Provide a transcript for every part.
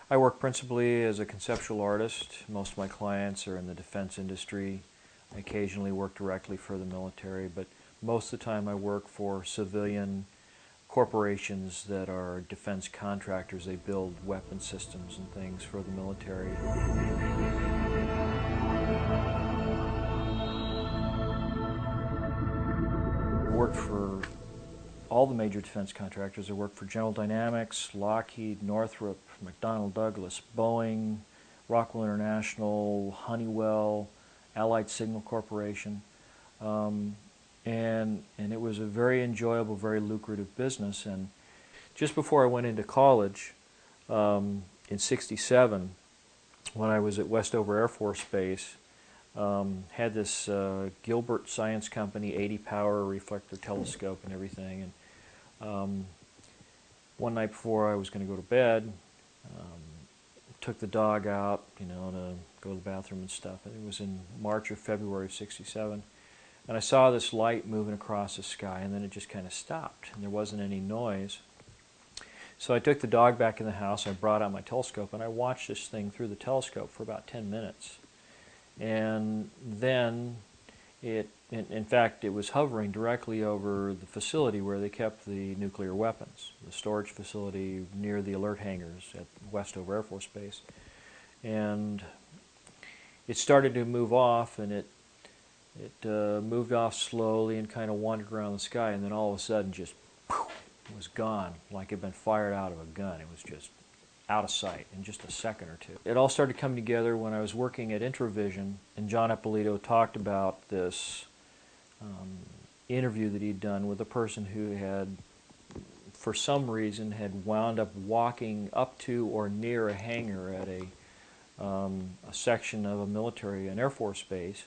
I work principally as a conceptual artist. Most of my clients are in the defense industry. I occasionally work directly for the military, but most of the time I work for civilian corporations that are defense contractors. They build weapon systems and things for the military. I worked for all the major defense contractors. I worked for General Dynamics, Lockheed, Northrop, McDonnell Douglas, Boeing, Rockwell International, Honeywell, Allied Signal Corporation. And it was a very enjoyable, very lucrative business. And just before I went into college, in '67, when I was at Westover Air Force Base, had this Gilbert Science Company 80 power reflector telescope and everything. And one night before I was going to go to bed, took the dog out, to go to the bathroom and stuff. And it was in March or February of '67. And I saw this light moving across the sky, and then it just kind of stopped, and there wasn't any noise. So I took the dog back in the house, I brought out my telescope, and I watched this thing through the telescope for about 10 minutes. And then, in fact, it was hovering directly over the facility where they kept the nuclear weapons, the storage facility near the alert hangars at Westover Air Force Base. And it started to move off, and it moved off slowly and kind of wandered around the sky, and then all of a sudden just poof, was gone, like it had been fired out of a gun. It was just out of sight in just a second or two. It all started coming together when I was working at Intravision, and John Ippolito talked about this interview that he'd done with a person who had, for some reason, had wound up walking up to or near a hangar at a section of a military, an Air Force base,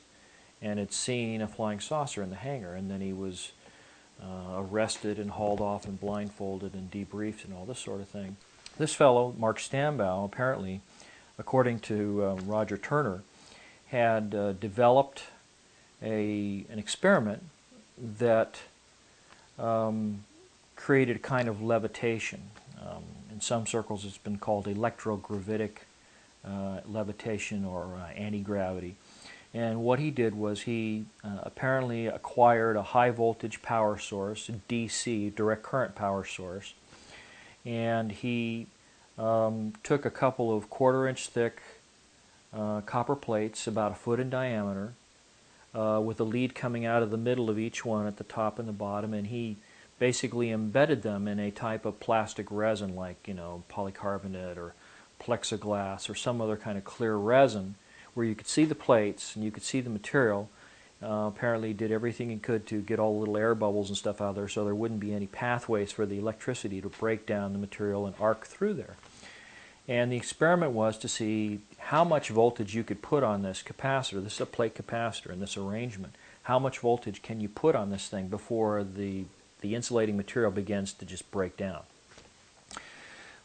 and had seen a flying saucer in the hangar, and then he was arrested and hauled off and blindfolded and debriefed and all this sort of thing. This fellow, Mark Stambaugh, apparently, according to Roger Turner, had developed an experiment that created a kind of levitation. In some circles it's been called electrogravitic levitation or anti-gravity. And what he did was he apparently acquired a high voltage power source, DC, direct current power source, and he took a couple of 1/4 inch thick copper plates, about 1 foot in diameter, with a lead coming out of the middle of each one at the top and the bottom, and he basically embedded them in a type of plastic resin like, polycarbonate or plexiglass or some other kind of clear resin, where you could see the plates and you could see the material. Apparently he did everything he could to get all the little air bubbles and stuff out of there so there wouldn't be any pathways for the electricity to break down the material and arc through there. And the experiment was to see how much voltage you could put on this capacitor. This is a plate capacitor in this arrangement. How much voltage can you put on this thing before the insulating material begins to just break down?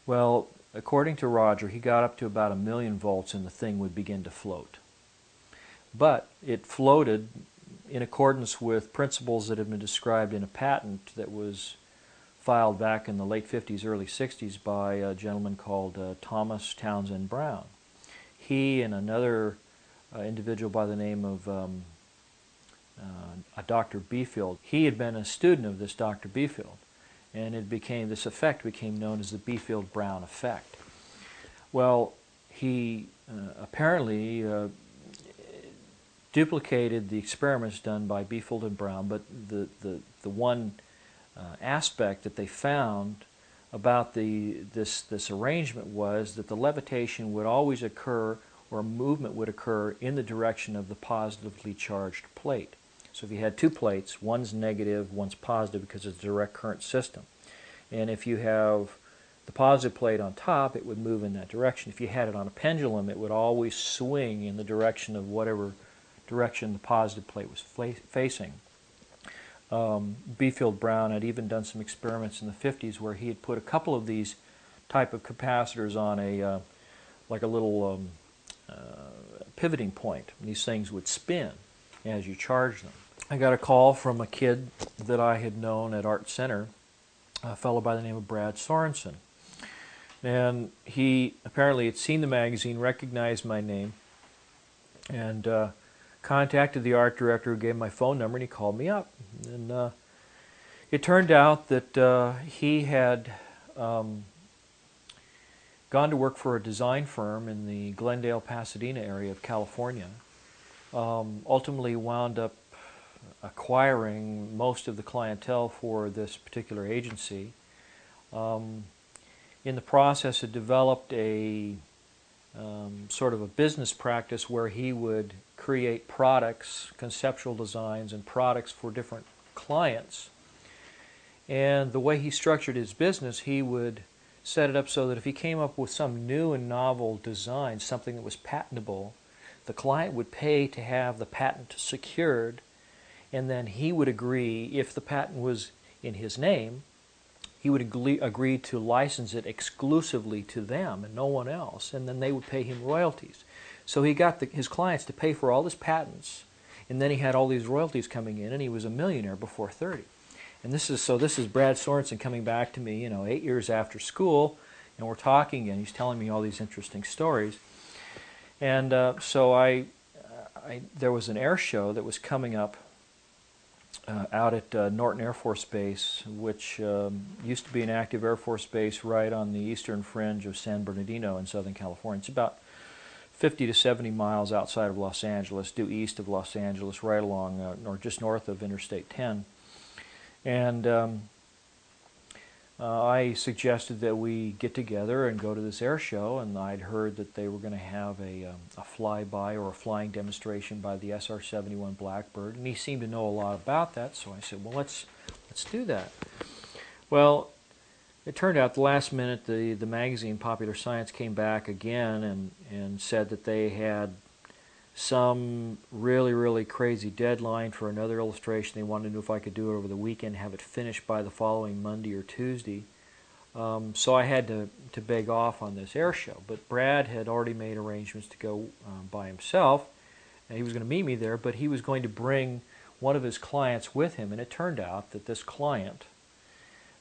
Well, according to Roger, he got up to about 1 million volts and the thing would begin to float. But it floated in accordance with principles that have been described in a patent that was filed back in the late 50s, early 60s by a gentleman called Thomas Townsend Brown. He and another individual by the name of Dr. Beefield, he had been a student of this Dr. Beefield, and this effect became known as the Beefield-Brown effect. Well, he apparently duplicated the experiments done by Beefield and Brown, but the one aspect that they found about this arrangement was that the levitation would always occur, or movement would occur, in the direction of the positively charged plate. So if you had two plates, one's negative, one's positive because it's a direct current system. And if you have the positive plate on top, it would move in that direction. If you had it on a pendulum, it would always swing in the direction of whatever direction the positive plate was facing. Beefield Brown had even done some experiments in the 50s where he had put a couple of these type of capacitors on a like a little pivoting point. These things would spin as you charge them. I got a call from a kid that I had known at Art Center, a fellow by the name of Brad Sorensen. And he apparently had seen the magazine, recognized my name, and contacted the art director, who gave him my phone number, and he called me up. And it turned out that he had gone to work for a design firm in the Glendale, Pasadena area of California. Ultimately wound up acquiring most of the clientele for this particular agency. In the process, had developed a sort of a business practice where he would create products, conceptual designs, and products for different clients. And the way he structured his business, he would set it up so that if he came up with some new and novel design, something that was patentable, the client would pay to have the patent secured, and then he would agree, if the patent was in his name, he would agree to license it exclusively to them and no one else, and then they would pay him royalties. So he got his clients to pay for all his patents, and then he had all these royalties coming in, and he was a millionaire before 30. And this is Brad Sorensen coming back to me, 8 years after school, and we're talking, and he's telling me all these interesting stories. And so there was an air show that was coming up out at Norton Air Force Base, which used to be an active Air Force base right on the eastern fringe of San Bernardino in Southern California. It's about 50 to 70 miles outside of Los Angeles, due east of Los Angeles, right along, or just north of Interstate 10. And I suggested that we get together and go to this air show, and I'd heard that they were going to have a flyby or a flying demonstration by the SR-71 Blackbird, and he seemed to know a lot about that, so I said, well, let's do that. Well, it turned out the last minute the magazine Popular Science came back again and said that they had some really, really crazy deadline for another illustration. They wanted to know if I could do it over the weekend, have it finished by the following Monday or Tuesday. So I had to beg off on this air show. But Brad had already made arrangements to go by himself, and he was going to meet me there, but he was going to bring one of his clients with him. And it turned out that this client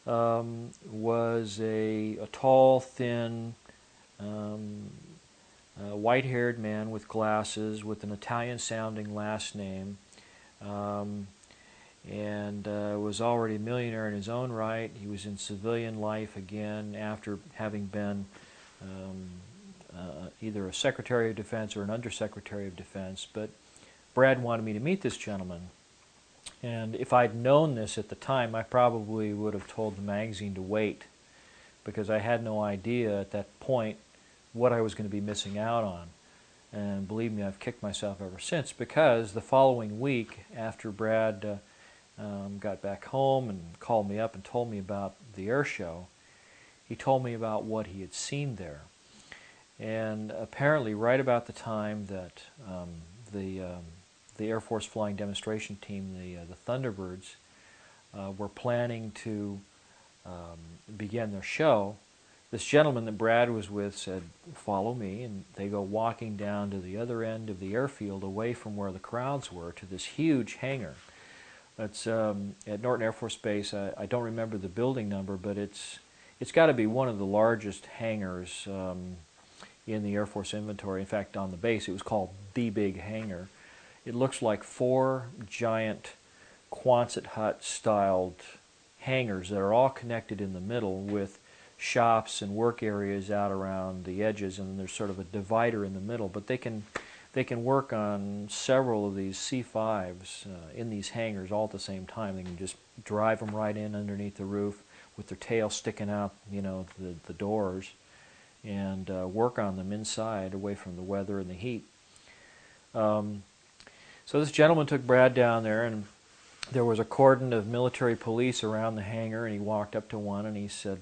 was a tall, thin, white-haired man with glasses with an Italian-sounding last name, and was already a millionaire in his own right. He was in civilian life again after having been either a Secretary of Defense or an Undersecretary of Defense. But Brad wanted me to meet this gentleman. And if I'd known this at the time, I probably would have told the magazine to wait, because I had no idea at that point what I was going to be missing out on. And believe me, I've kicked myself ever since, because the following week, after Brad got back home and called me up and told me about the air show, he told me about what he had seen there. And apparently right about the time that the Air Force Flying Demonstration Team, the Thunderbirds, were planning to begin their show, this gentleman that Brad was with said, "Follow me," and they go walking down to the other end of the airfield, away from where the crowds were, to this huge hangar. It's at Norton Air Force Base. I don't remember the building number, but it's got to be one of the largest hangars in the Air Force inventory. In fact, on the base, it was called the Big Hangar. It looks like 4 giant Quonset hut-styled hangars that are all connected in the middle with shops and work areas out around the edges, and there's sort of a divider in the middle. But they can work on several of these C-5s in these hangars all at the same time. They can just drive them right in underneath the roof with their tail sticking out, the doors, and work on them inside, away from the weather and the heat. So this gentleman took Brad down there, and there was a cordon of military police around the hangar, and he walked up to one and he said,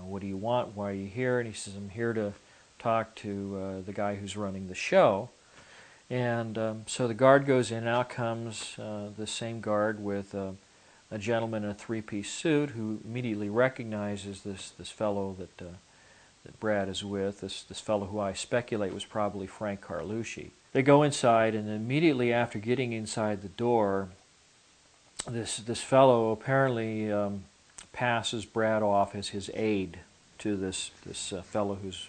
"What do you want? Why are you here?" And he says, "I'm here to talk to the guy who's running the show." And so the guard goes in, and out comes the same guard with a gentleman in a 3-piece suit, who immediately recognizes this fellow that Brad is with, this fellow who I speculate was probably Frank Carlucci. They go inside, and immediately after getting inside the door, this fellow apparently passes Brad off as his aide. to this fellow who's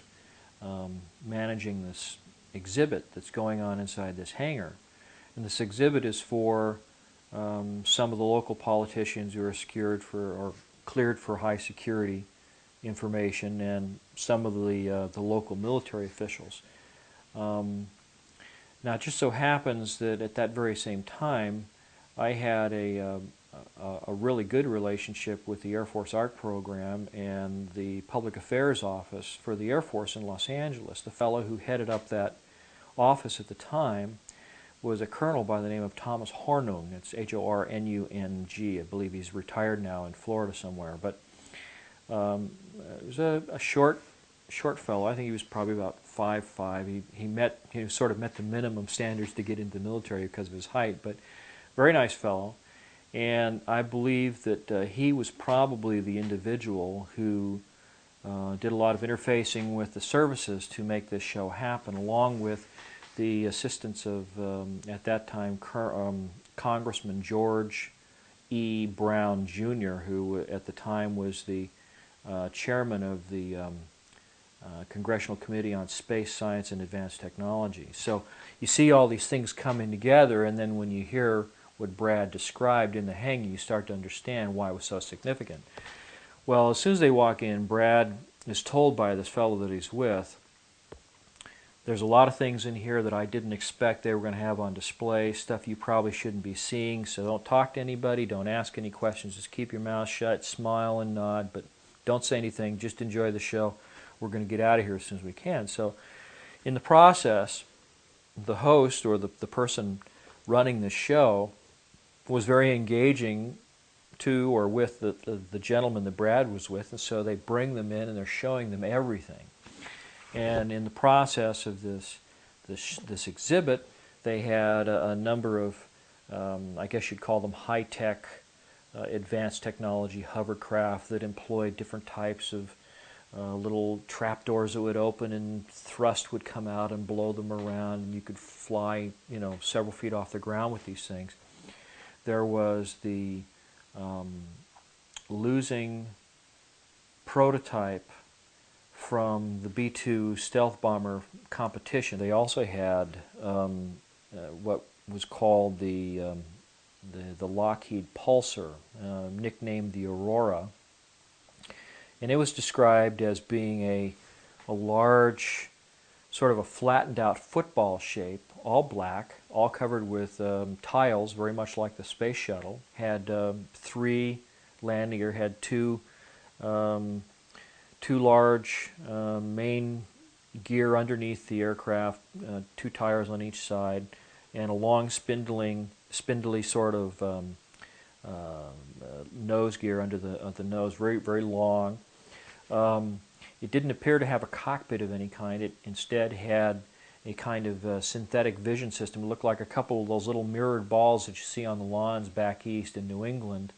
managing this exhibit that's going on inside this hangar. And this exhibit is for some of the local politicians who are secured for or cleared for high security information, and some of the local military officials. Now, it just so happens that at that very same time, I had a really good relationship with the Air Force Art Program and the Public Affairs Office for the Air Force in Los Angeles. The fellow who headed up that office at the time was a colonel by the name of Thomas Hornung. It's Hornung. I believe he's retired now in Florida somewhere. But he was a short fellow. I think he was probably about 5'5". He sort of met the minimum standards to get into the military because of his height. But very nice fellow. And I believe that he was probably the individual who did a lot of interfacing with the services to make this show happen, along with the assistance of, at that time, Congressman George E. Brown, Jr., who at the time was the chairman of the Congressional Committee on Space, Science, and Advanced Technology. So you see all these things coming together, and then when you hear what Brad described in the hanging, you start to understand why it was so significant. Well, as soon as they walk in, Brad is told by this fellow that he's with, there's a lot of things in here that I didn't expect they were going to have on display, stuff you probably shouldn't be seeing, so don't talk to anybody, don't ask any questions, just keep your mouth shut, smile and nod, but don't say anything, just enjoy the show. We're going to get out of here as soon as we can. So in the process, the host or the person running the show was very engaging to or with the gentleman that Brad was with, and so they bring them in and they're showing them everything. And in the process of this exhibit, they had a number of, I guess you'd call them high-tech, advanced technology hovercraft that employed different types of little trapdoors that would open and thrust would come out and blow them around, and you could fly, several feet off the ground with these things. There was the losing prototype from the B-2 stealth bomber competition. They also had what was called the Lockheed Pulsar, nicknamed the Aurora, and it was described as being a large, sort of a flattened out football shape, all black, all covered with tiles, very much like the space shuttle. Had three landing gear, had two large main gear underneath the aircraft, two tires on each side, and a long spindly sort of nose gear under the nose, very, very long. It didn't appear to have a cockpit of any kind. It instead had a kind of synthetic vision system. It looked like a couple of those little mirrored balls that you see on the lawns back east in New England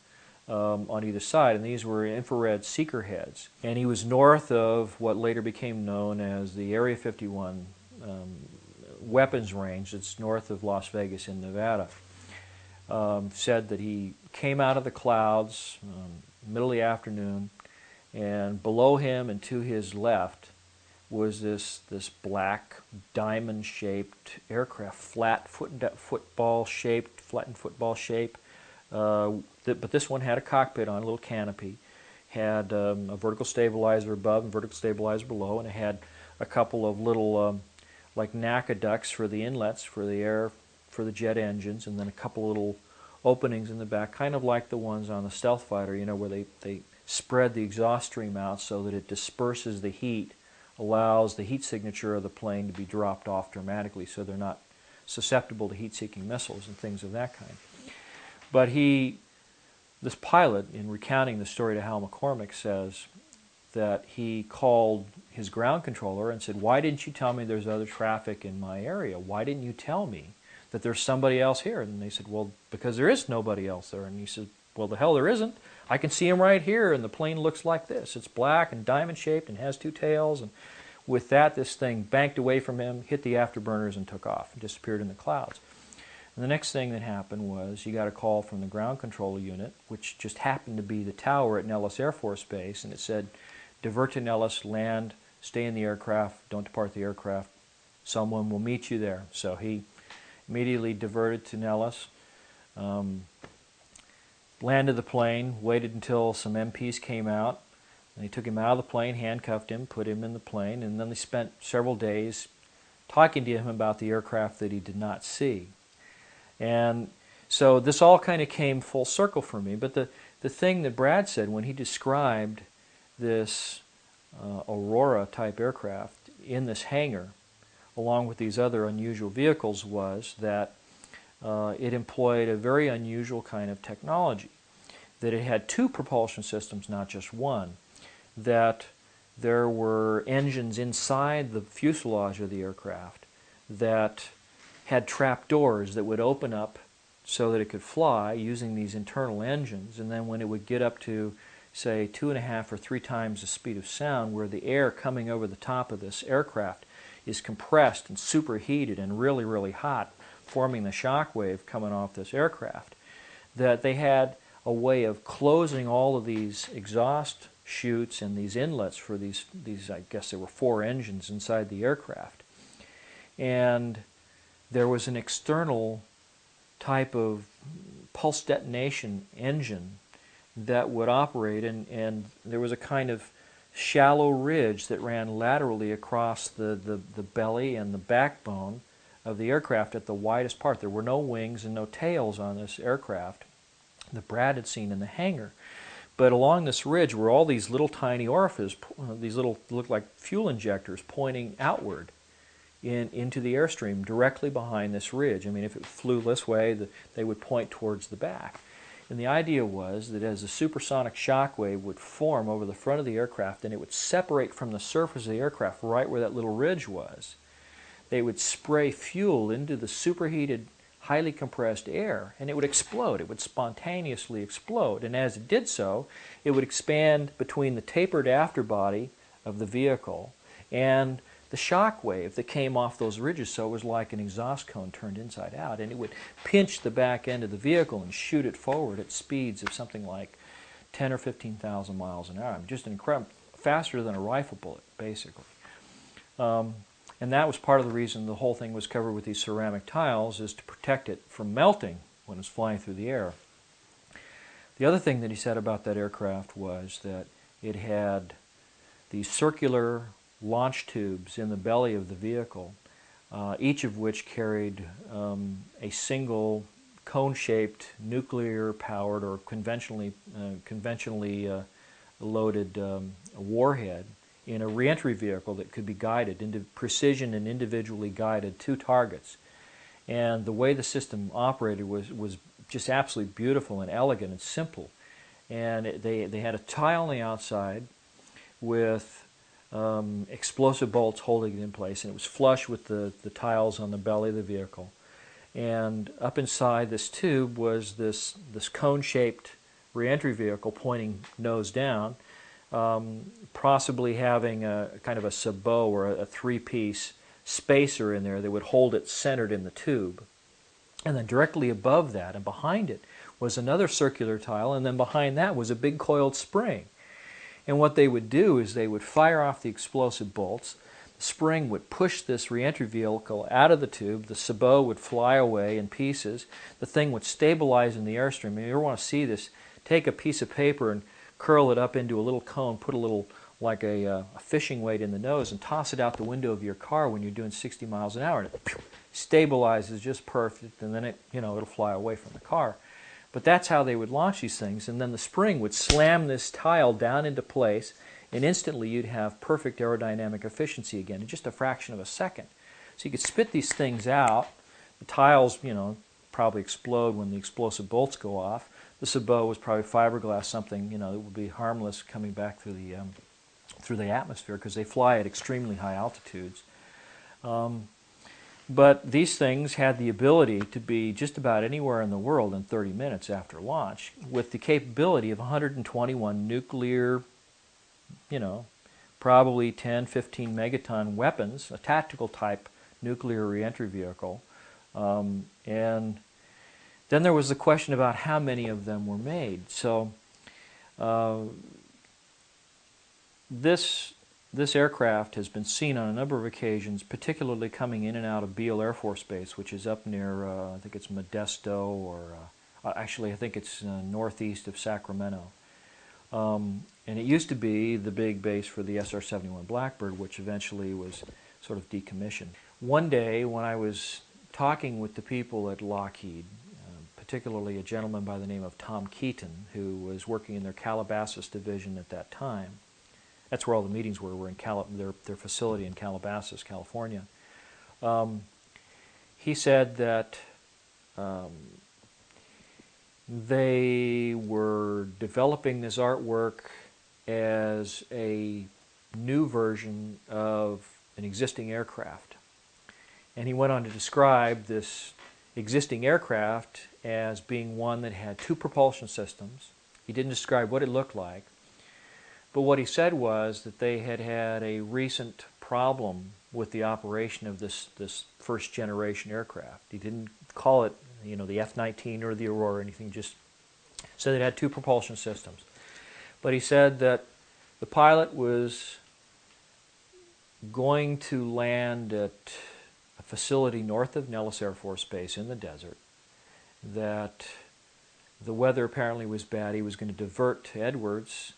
on either side, and these were infrared seeker heads. And he was north of what later became known as the Area 51 weapons range. It's north of Las Vegas in Nevada. Said that he came out of the clouds middle of the afternoon, and below him and to his left was this black diamond-shaped aircraft, flattened football shape. But this one had a cockpit on, a little canopy, had a vertical stabilizer above and vertical stabilizer below, and it had a couple of little like NACA ducts for the inlets for the jet engines, and then a couple little openings in the back, kind of like the ones on the stealth fighter, where they spread the exhaust stream out so that it disperses the heat, allows the heat signature of the plane to be dropped off dramatically so they're not susceptible to heat-seeking missiles and things of that kind. But this pilot, in recounting the story to Hal McCormick, says that he called his ground controller and said, "Why didn't you tell me there's other traffic in my area? Why didn't you tell me that there's somebody else here?" And they said, "Well, because there is nobody else there." And he said, "Well, the hell there isn't. I can see him right here, and the plane looks like this. It's black and diamond-shaped and has two tails." And with that, this thing banked away from him, hit the afterburners, and took off and disappeared in the clouds. And the next thing that happened was he got a call from the ground control unit, which just happened to be the tower at Nellis Air Force Base, and it said, divert to Nellis, land, stay in the aircraft, don't depart the aircraft. Someone will meet you there. So he immediately diverted to Nellis, landed the plane, waited until some MPs came out, and they took him out of the plane, handcuffed him, put him in the plane, and then they spent several days talking to him about the aircraft that he did not see. And so this all kind of came full circle for me. But the thing that Brad said when he described this Aurora-type aircraft in this hangar, along with these other unusual vehicles, was that it employed a very unusual kind of technology. That it had two propulsion systems, not just one. That there were engines inside the fuselage of the aircraft that had trap doors that would open up so that it could fly using these internal engines, and then when it would get up to, say, 2.5 or 3 times the speed of sound, where the air coming over the top of this aircraft is compressed and superheated and really, really hot, forming the shock wave coming off this aircraft, that they had a way of closing all of these exhaust chutes and these inlets for these I guess there were 4 engines inside the aircraft. And there was an external type of pulse detonation engine that would operate, and there was a kind of shallow ridge that ran laterally across the belly and the backbone of the aircraft at the widest part. There were no wings and no tails on this aircraft that Brad had seen in the hangar. But along this ridge were all these little tiny orifices, these little, looked like fuel injectors pointing outward into the airstream directly behind this ridge. I mean, if it flew this way, they would point towards the back. And the idea was that as the supersonic shock wave would form over the front of the aircraft and it would separate from the surface of the aircraft right where that little ridge was, they would spray fuel into the superheated, highly compressed air, and it would explode. It would spontaneously explode, and as it did so, it would expand between the tapered afterbody of the vehicle and the shock wave that came off those ridges. So it was like an exhaust cone turned inside out, and it would pinch the back end of the vehicle and shoot it forward at speeds of something like 10 or 15,000 miles an hour. Just incredible, faster than a rifle bullet, basically. And that was part of the reason the whole thing was covered with these ceramic tiles, is to protect it from melting when it's flying through the air. The other thing that he said about that aircraft was that it had these circular launch tubes in the belly of the vehicle, each of which carried a single cone-shaped nuclear-powered or conventionally loaded warhead in a reentry vehicle that could be guided into precision and individually guided to targets. And the way the system operated was just absolutely beautiful and elegant and simple. And they had a tile on the outside with explosive bolts holding it in place, and it was flush with the tiles on the belly of the vehicle. And up inside this tube was this cone-shaped reentry vehicle pointing nose down, possibly having a kind of a sabot or a 3-piece spacer in there that would hold it centered in the tube. And then directly above that and behind it was another circular tile, and then behind that was a big coiled spring. And what they would do is they would fire off the explosive bolts. The spring would push this reentry vehicle out of the tube. The sabot would fly away in pieces. The thing would stabilize in the airstream. If you ever want to see this, take a piece of paper and curl it up into a little cone, put a little, like a fishing weight in the nose, and toss it out the window of your car when you're doing 60 miles an hour. And it stabilizes just perfect, and then it'll fly away from the car. But that's how they would launch these things, and then the spring would slam this tile down into place, and instantly you'd have perfect aerodynamic efficiency again in just a fraction of a second. So you could spit these things out. The tiles, probably explode when the explosive bolts go off. The sabot was probably fiberglass, something that would be harmless coming back through the atmosphere, because they fly at extremely high altitudes. But these things had the ability to be just about anywhere in the world in 30 minutes after launch, with the capability of 121 nuclear, probably 10, 15 megaton weapons, a tactical type nuclear reentry vehicle. And then there was the question about how many of them were made. So this this aircraft has been seen on a number of occasions, particularly coming in and out of Beale Air Force Base, which is up near, I think it's Modesto, or actually I think it's northeast of Sacramento. And it used to be the big base for the SR-71 Blackbird, which eventually was sort of decommissioned. One day when I was talking with the people at Lockheed, particularly a gentleman by the name of Tom Keaton, who was working in their Calabasas division at that time. That's where all the meetings were in their facility in Calabasas, California. He said that they were developing this artwork as a new version of an existing aircraft. And he went on to describe this existing aircraft as being one that had two propulsion systems. He didn't describe what it looked like, but what he said was that they had had a recent problem with the operation of this first generation aircraft. He didn't call it, you know, the F-19 or the Aurora or anything, just said it had two propulsion systems. But he said that the pilot was going to land at a facility north of Nellis Air Force Base in the desert, that the weather apparently was bad. He was going to divert to Edwards,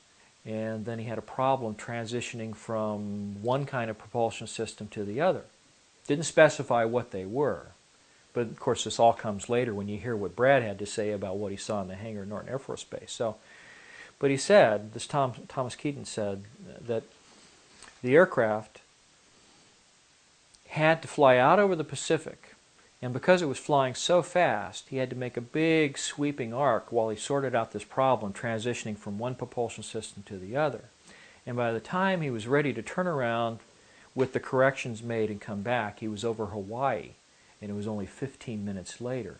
and then he had a problem transitioning from one kind of propulsion system to the other. Didn't specify what they were, but of course this all comes later when you hear what Brad had to say about what he saw in the hangar at Norton Air Force Base. So, but he said, this Thomas Keaton said, that the aircraft had to fly out over the Pacific, and because it was flying so fast, he had to make a big sweeping arc while he sorted out this problem, transitioning from one propulsion system to the other. And by the time he was ready to turn around with the corrections made and come back, he was over Hawaii, and it was only 15 minutes later.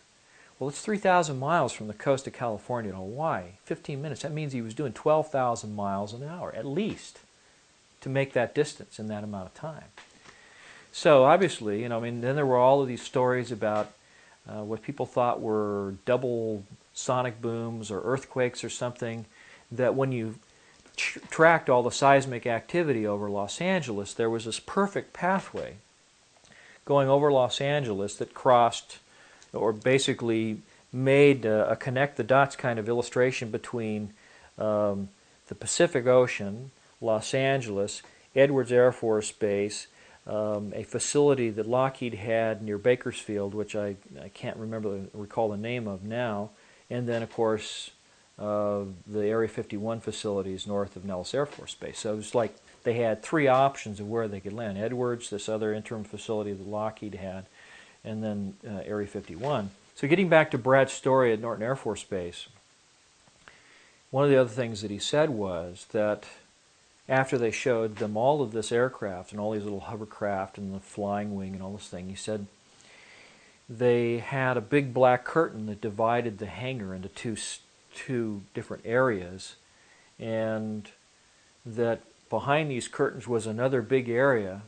Well, it's 3,000 miles from the coast of California to Hawaii. 15 minutes, that means he was doing 12,000 miles an hour, at least, to make that distance in that amount of time. So obviously, you know, I mean, then there were all of these stories about what people thought were double sonic booms or earthquakes or something, that when you tracked all the seismic activity over Los Angeles, there was this perfect pathway going over Los Angeles that crossed, or basically made a connect the dots kind of illustration between the Pacific Ocean, Los Angeles, Edwards Air Force Base, a facility that Lockheed had near Bakersfield, which I can't recall the name of now, and then of course the Area 51 facilities north of Nellis Air Force Base. So it was like they had three options of where they could land: Edwards, this other interim facility that Lockheed had, and then Area 51. So getting back to Brad's story at Norton Air Force Base, one of the other things that he said was that after they showed them all of this aircraft and all these little hovercraft and the flying wing and all this thing, he said they had a big black curtain that divided the hangar into two different areas, and that behind these curtains was another big area,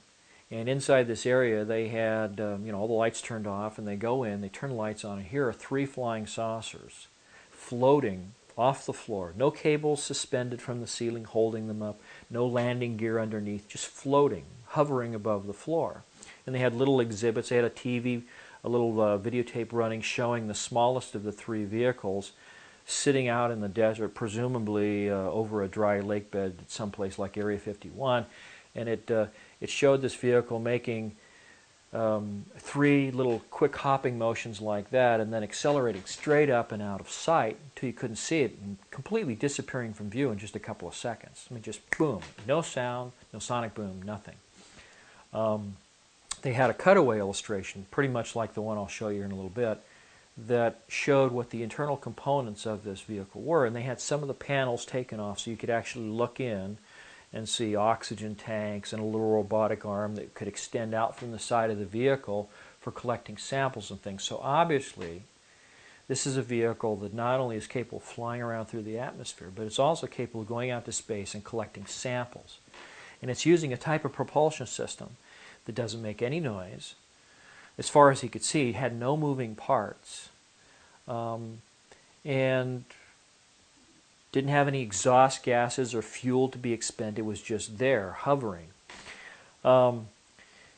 and inside this area they had all the lights turned off, and they go in, they turn the lights on, and here are three flying saucers floating off the floor. No cables suspended from the ceiling holding them up, no landing gear underneath, just floating, hovering above the floor. And they had little exhibits. They had a TV, a little videotape running showing the smallest of the three vehicles sitting out in the desert, presumably over a dry lake bed someplace like Area 51. And it showed this vehicle making three little quick hopping motions like that, and then accelerating straight up and out of sight until you couldn't see it, and completely disappearing from view in just a couple of seconds. I mean, just boom, no sound, no sonic boom, nothing. They had a cutaway illustration, pretty much like the one I'll show you in a little bit, that showed what the internal components of this vehicle were, and they had some of the panels taken off so you could actually look in and see oxygen tanks and a little robotic arm that could extend out from the side of the vehicle for collecting samples and things. So obviously, this is a vehicle that not only is capable of flying around through the atmosphere, but it's also capable of going out to space and collecting samples. And it's using a type of propulsion system that doesn't make any noise. As far as he could see, it had no moving parts. And Didn't have any exhaust gases or fuel to be expended. It was just there, hovering.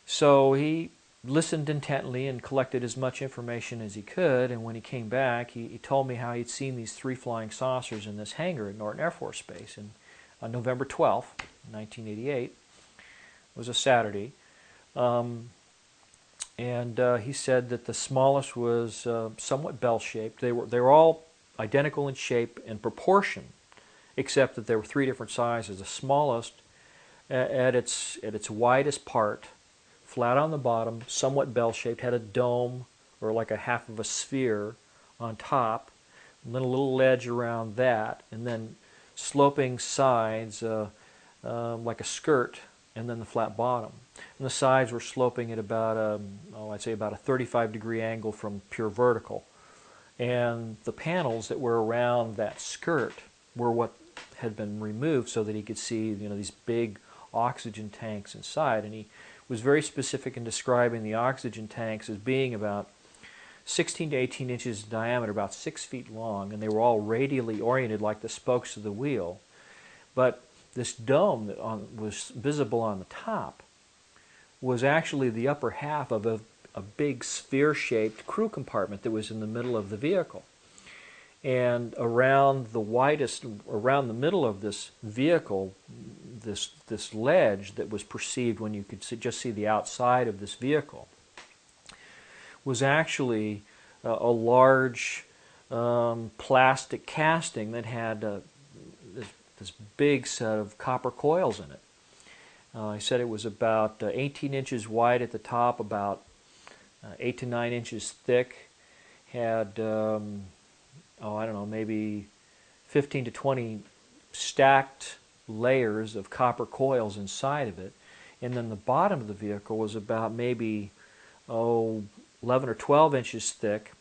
So he listened intently and collected as much information as he could, and when he came back, he told me how he'd seen these 3 flying saucers in this hangar at Norton Air Force Base. And on November 12th, 1988, it was a Saturday, and he said that the smallest was somewhat bell-shaped. They were all identical in shape and proportion, except that there were 3 different sizes. The smallest, at its widest part, flat on the bottom, somewhat bell-shaped, had a dome or like a half of a sphere on top, and then a little ledge around that, and then sloping sides like a skirt, and then the flat bottom. And the sides were sloping at about I'd say about a 35-degree angle from pure vertical. And the panels that were around that skirt were what had been removed so that he could see, these big oxygen tanks inside. And he was very specific in describing the oxygen tanks as being about 16 to 18 inches in diameter, about 6 feet long, and they were all radially oriented like the spokes of the wheel. But this dome that was visible on the top was actually the upper half of a big sphere-shaped crew compartment that was in the middle of the vehicle. And around the middle of this vehicle, this ledge that was perceived when you could just see the outside of this vehicle, was actually a large plastic casting that had this big set of copper coils in it. He said it was about 18 inches wide at the top, about 8 to 9 inches thick, had I don't know, maybe 15 to 20 stacked layers of copper coils inside of it. And then the bottom of the vehicle was about maybe 11 or 12 inches thick.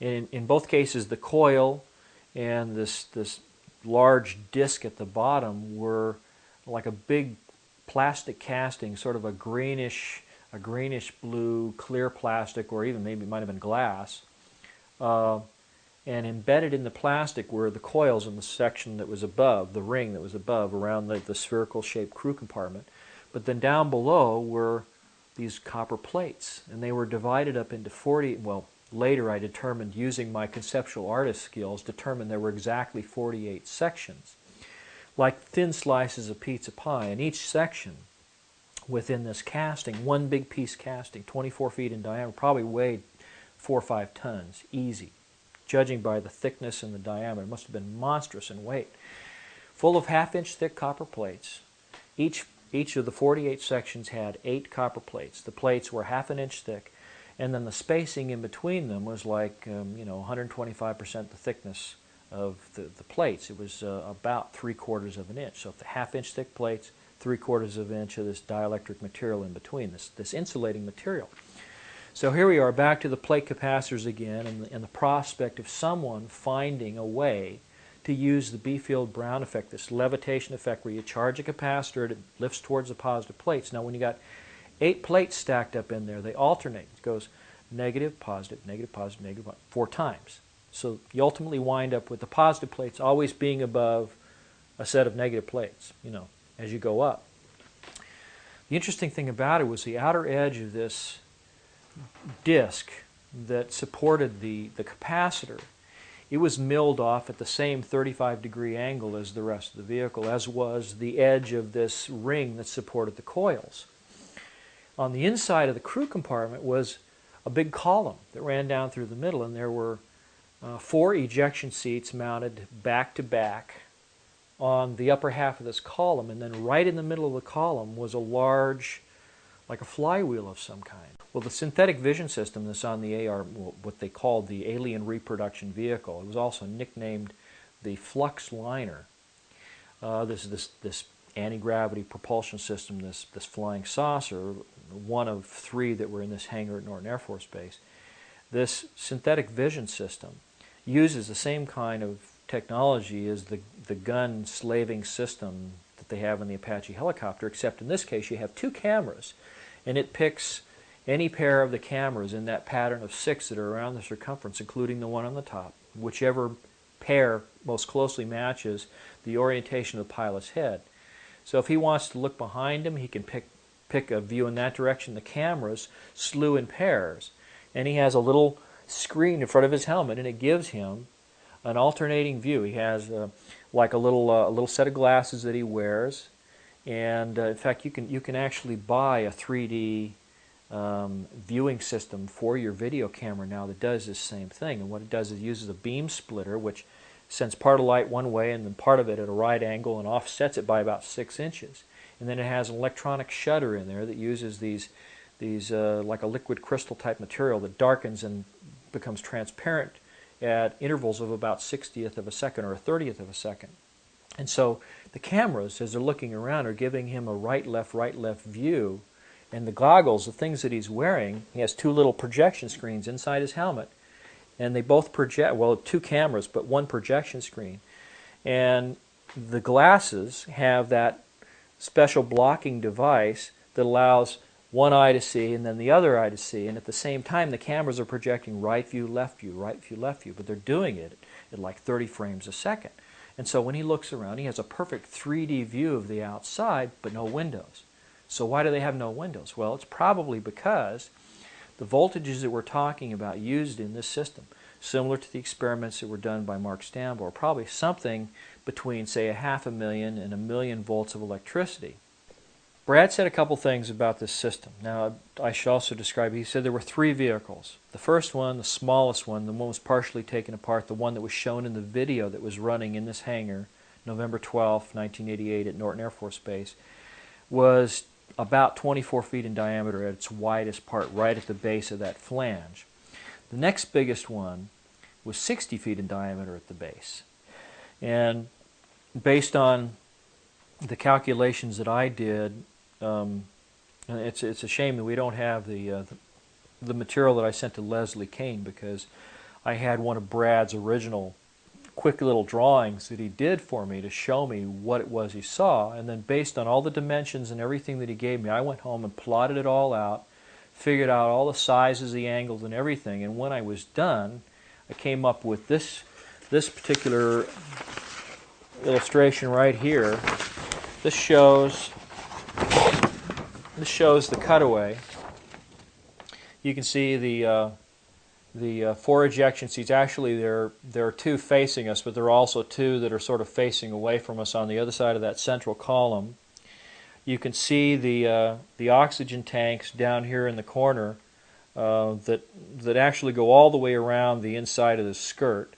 In both cases, the coil and this large disc at the bottom were like a big plastic casting, sort of a greenish blue clear plastic, or even maybe it might have been glass. And embedded in the plastic were the coils in the section that was above, the ring that was above, around the spherical-shaped crew compartment. But then down below were these copper plates, and they were divided up into 40, well, later I determined, using my conceptual artist skills, determined there were exactly 48 sections, like thin slices of pizza pie, and each section within this casting, one big piece casting, 24 feet in diameter, probably weighed 4 or 5 tons, easy. Judging by the thickness and the diameter, it must have been monstrous in weight. Full of half-inch thick copper plates. Each of the 48 sections had 8 copper plates. The plates were half an inch thick, and then the spacing in between them was like 125% the thickness of the plates. It was about 3/4 of an inch. So the half-inch thick plates, 3/4 of an inch of this dielectric material in between, this insulating material. So here we are, back to the plate capacitors again, and the prospect of someone finding a way to use the B-field-Brown effect, this levitation effect where you charge a capacitor and it lifts towards the positive plates. Now when you got 8 plates stacked up in there, they alternate. It goes negative, positive, negative, positive, negative, 4 times. So you ultimately wind up with the positive plates always being above a set of negative plates, as you go up. The interesting thing about it was the outer edge of this disc that supported the capacitor. It was milled off at the same 35-degree angle as the rest of the vehicle, as was the edge of this ring that supported the coils. On the inside of the crew compartment was a big column that ran down through the middle, and there were 4 ejection seats mounted back to back on the upper half of this column, and then right in the middle of the column was a large, like a flywheel of some kind. Well, the synthetic vision system that's on the AR, what they called the Alien Reproduction Vehicle, it was also nicknamed the Flux Liner. This anti-gravity propulsion system, this flying saucer, one of 3 that were in this hangar at Norton Air Force Base. This synthetic vision system uses the same kind of technology as the gun slaving system that they have in the Apache helicopter, except in this case you have 2 cameras, and it picks any pair of the cameras in that pattern of 6 that are around the circumference, including the one on the top, whichever pair most closely matches the orientation of the pilot's head. So if he wants to look behind him, he can pick a view in that direction. The cameras slew in pairs, and he has a little screen in front of his helmet, and it gives him an alternating view. He has like a little set of glasses that he wears, and in fact, you can actually buy a 3D viewing system for your video camera now that does this same thing. And what it does is it uses a beam splitter, which sends part of light one way and then part of it at a right angle and offsets it by about 6 inches. And then it has an electronic shutter in there that uses these like a liquid crystal type material that darkens and becomes transparent at intervals of about 1/60th of a second or 1/30th of a second. And so the cameras, as they're looking around, are giving him a right-left view. And the goggles, the things that he's wearing, he has 2 little projection screens inside his helmet. And they both project, well, 2 cameras, but 1 projection screen. And the glasses have that special blocking device that allows one eye to see and then the other eye to see. And at the same time, the cameras are projecting right view, left view, right view, left view. But they're doing it at like 30 frames a second. And so when he looks around, he has a perfect 3D view of the outside, but no windows. So why do they have no windows? Well, it's probably because the voltages that we're talking about used in this system, similar to the experiments that were done by Mark Stambo, are probably something between, say, 500,000 and 1,000,000 volts of electricity. Brad said a couple things about this system. Now, I should also describe, he said there were 3 vehicles. The first one, the smallest one, the one was partially taken apart, the one that was shown in the video that was running in this hangar, November 12, 1988 at Norton Air Force Base, was about 24 feet in diameter at its widest part, right at the base of that flange. The next biggest one was 60 feet in diameter at the base. And based on the calculations that I did, it's a shame that we don't have the material that I sent to Leslie Kane, because I had one of Brad's original quick little drawings that he did for me to show me what it was he saw. And then based on all the dimensions and everything that he gave me, I went home and plotted it all out, figured out all the sizes, the angles, and everything. And when I was done, I came up with this particular illustration right here. This shows the cutaway. You can see the 4 ejection seats. Actually, there are 2 facing us, but there are also 2 that are sort of facing away from us on the other side of that central column. You can see the oxygen tanks down here in the corner that actually go all the way around the inside of the skirt.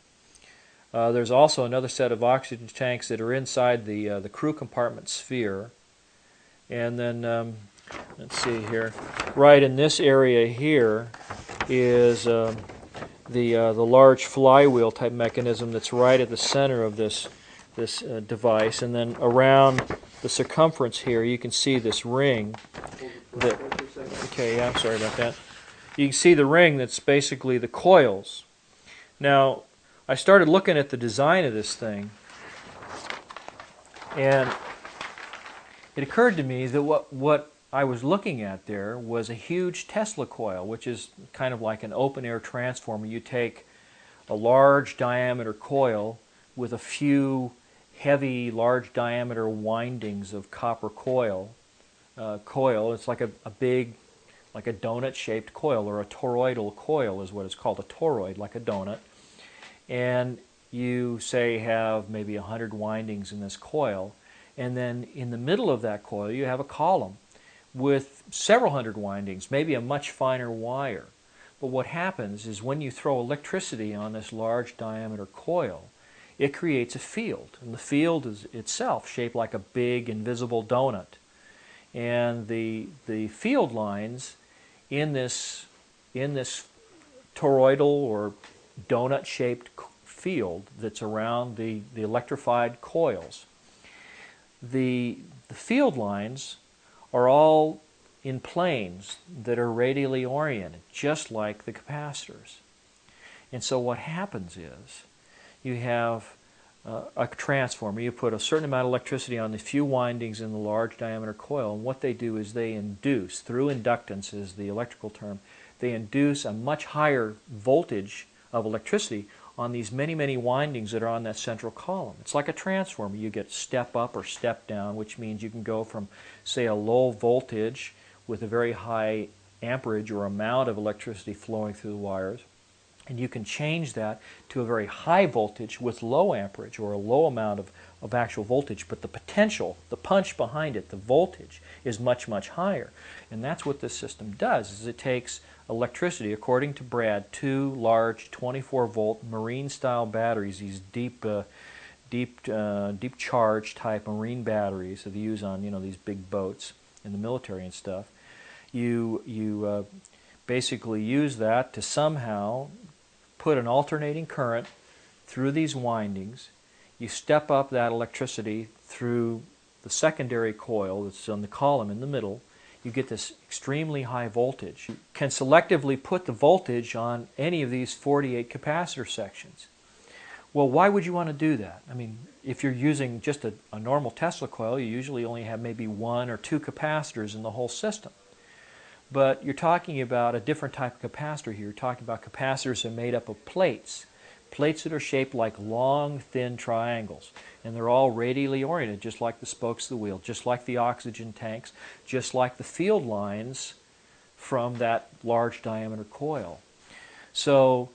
There's also another set of oxygen tanks that are inside the crew compartment sphere. And then, let's see here, right in this area here is the large flywheel type mechanism that's right at the center of this device. And then around the circumference here, you can see this ring. Okay, yeah, I'm sorry about that. You can see the ring that's basically the coils. Now, I started looking at the design of this thing, and it occurred to me that what I was looking at there was a huge Tesla coil, which is kind of like an open-air transformer. You take a large diameter coil with a few heavy, large diameter windings of copper coil. It's like a big, like a donut-shaped coil, or a toroidal coil is what it's called, a toroid, like a donut. And you, say, have maybe 100 windings in this coil, and then in the middle of that coil you have a column with several hundred windings, maybe a much finer wire. But what happens is when you throw electricity on this large diameter coil, it creates a field, and the field is itself shaped like a big invisible donut. And the field lines in this toroidal or donut-shaped field that's around the electrified coils, the field lines are all in planes that are radially oriented, just like the capacitors. And so what happens is you have a transformer. You put a certain amount of electricity on the few windings in the large diameter coil, and what they do is they induce, through inductance is the electrical term, they induce a much higher voltage of electricity on these many, many windings that are on that central column. It's like a transformer. You get step up or step down, which means you can go from, say, a low voltage with a very high amperage or amount of electricity flowing through the wires, and you can change that to a very high voltage with low amperage or a low amount of actual voltage, but the potential, the punch behind it, the voltage, is much, much higher. And that's what this system does, is it takes electricity, according to Brad, two large 24-volt marine-style batteries, these deep charge type marine batteries that they use on, you know, these big boats in the military and stuff. You basically use that to somehow put an alternating current through these windings. You step up that electricity through the secondary coil that's on the column in the middle. You get this extremely high voltage. You can selectively put the voltage on any of these 48 capacitor sections. Well, why would you want to do that? I mean, if you're using just a normal Tesla coil, you usually only have maybe one or two capacitors in the whole system. But you're talking about a different type of capacitor here. You're talking about capacitors that are made up of plates. Plates that are shaped like long, thin triangles. And they're all radially oriented, just like the spokes of the wheel, just like the oxygen tanks, just like the field lines from that large diameter coil. So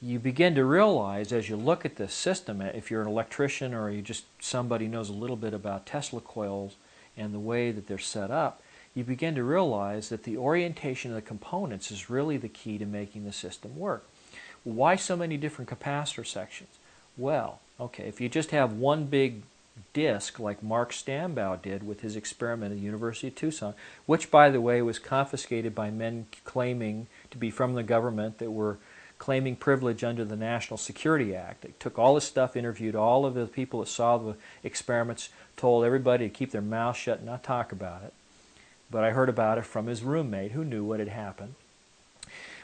you begin to realize as you look at this system, if you're an electrician or you just somebody knows a little bit about Tesla coils and the way that they're set up, you begin to realize that the orientation of the components is really the key to making the system work. Why so many different capacitor sections? Well, okay, if you just have one big disc like Mark Stambaugh did with his experiment at the University of Tucson, which, by the way, was confiscated by men claiming to be from the government that were claiming privilege under the National Security Act. They took all this stuff, interviewed all of the people that saw the experiments, told everybody to keep their mouth shut and not talk about it. But I heard about it from his roommate who knew what had happened.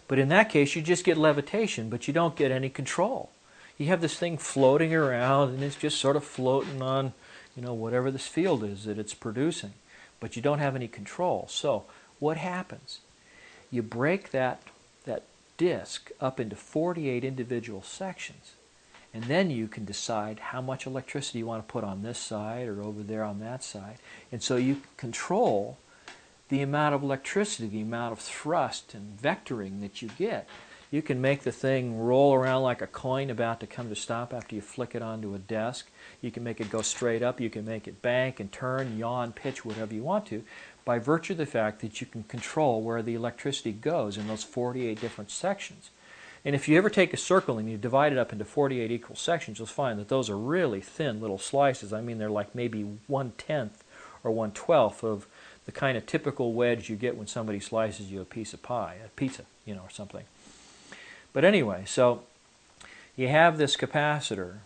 But in that case, you just get levitation, but you don't get any control. You have this thing floating around, and it's just sort of floating on, you know, whatever this field is that it's producing. But you don't have any control. So what happens? You break that disc up into 48 individual sections. And then you can decide how much electricity you want to put on this side or over there on that side. And so you control the amount of electricity, the amount of thrust and vectoring that you get. You can make the thing roll around like a coin about to come to stop after you flick it onto a desk. You can make it go straight up. You can make it bank and turn, yawn, pitch, whatever you want to, by virtue of the fact that you can control where the electricity goes in those 48 different sections. And if you ever take a circle and you divide it up into 48 equal sections, you'll find that those are really thin little slices. I mean, they're like maybe 1/10 or 1/12 of the kind of typical wedge you get when somebody slices you a piece of pie, a pizza, you know, or something. But anyway, so you have this capacitor,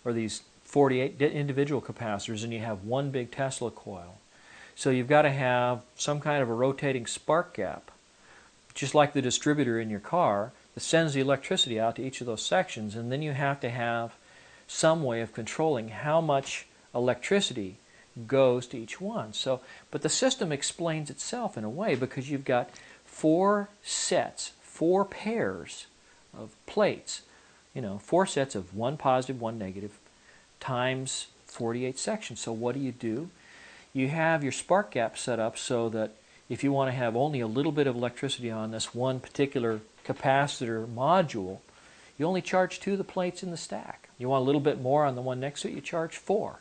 or these 48 individual capacitors, and you have one big Tesla coil. So you've got to have some kind of a rotating spark gap, just like the distributor in your car, that sends the electricity out to each of those sections, and then you have to have some way of controlling how much electricity goes to each one. So, but the system explains itself in a way, because you've got four pairs of plates, you know, 4 sets of one positive, one negative, times 48 sections. So what do? You have your spark gap set up so that if you want to have only a little bit of electricity on this one particular capacitor module, you only charge 2 of the plates in the stack. You want a little bit more on the one next to it, you charge 4.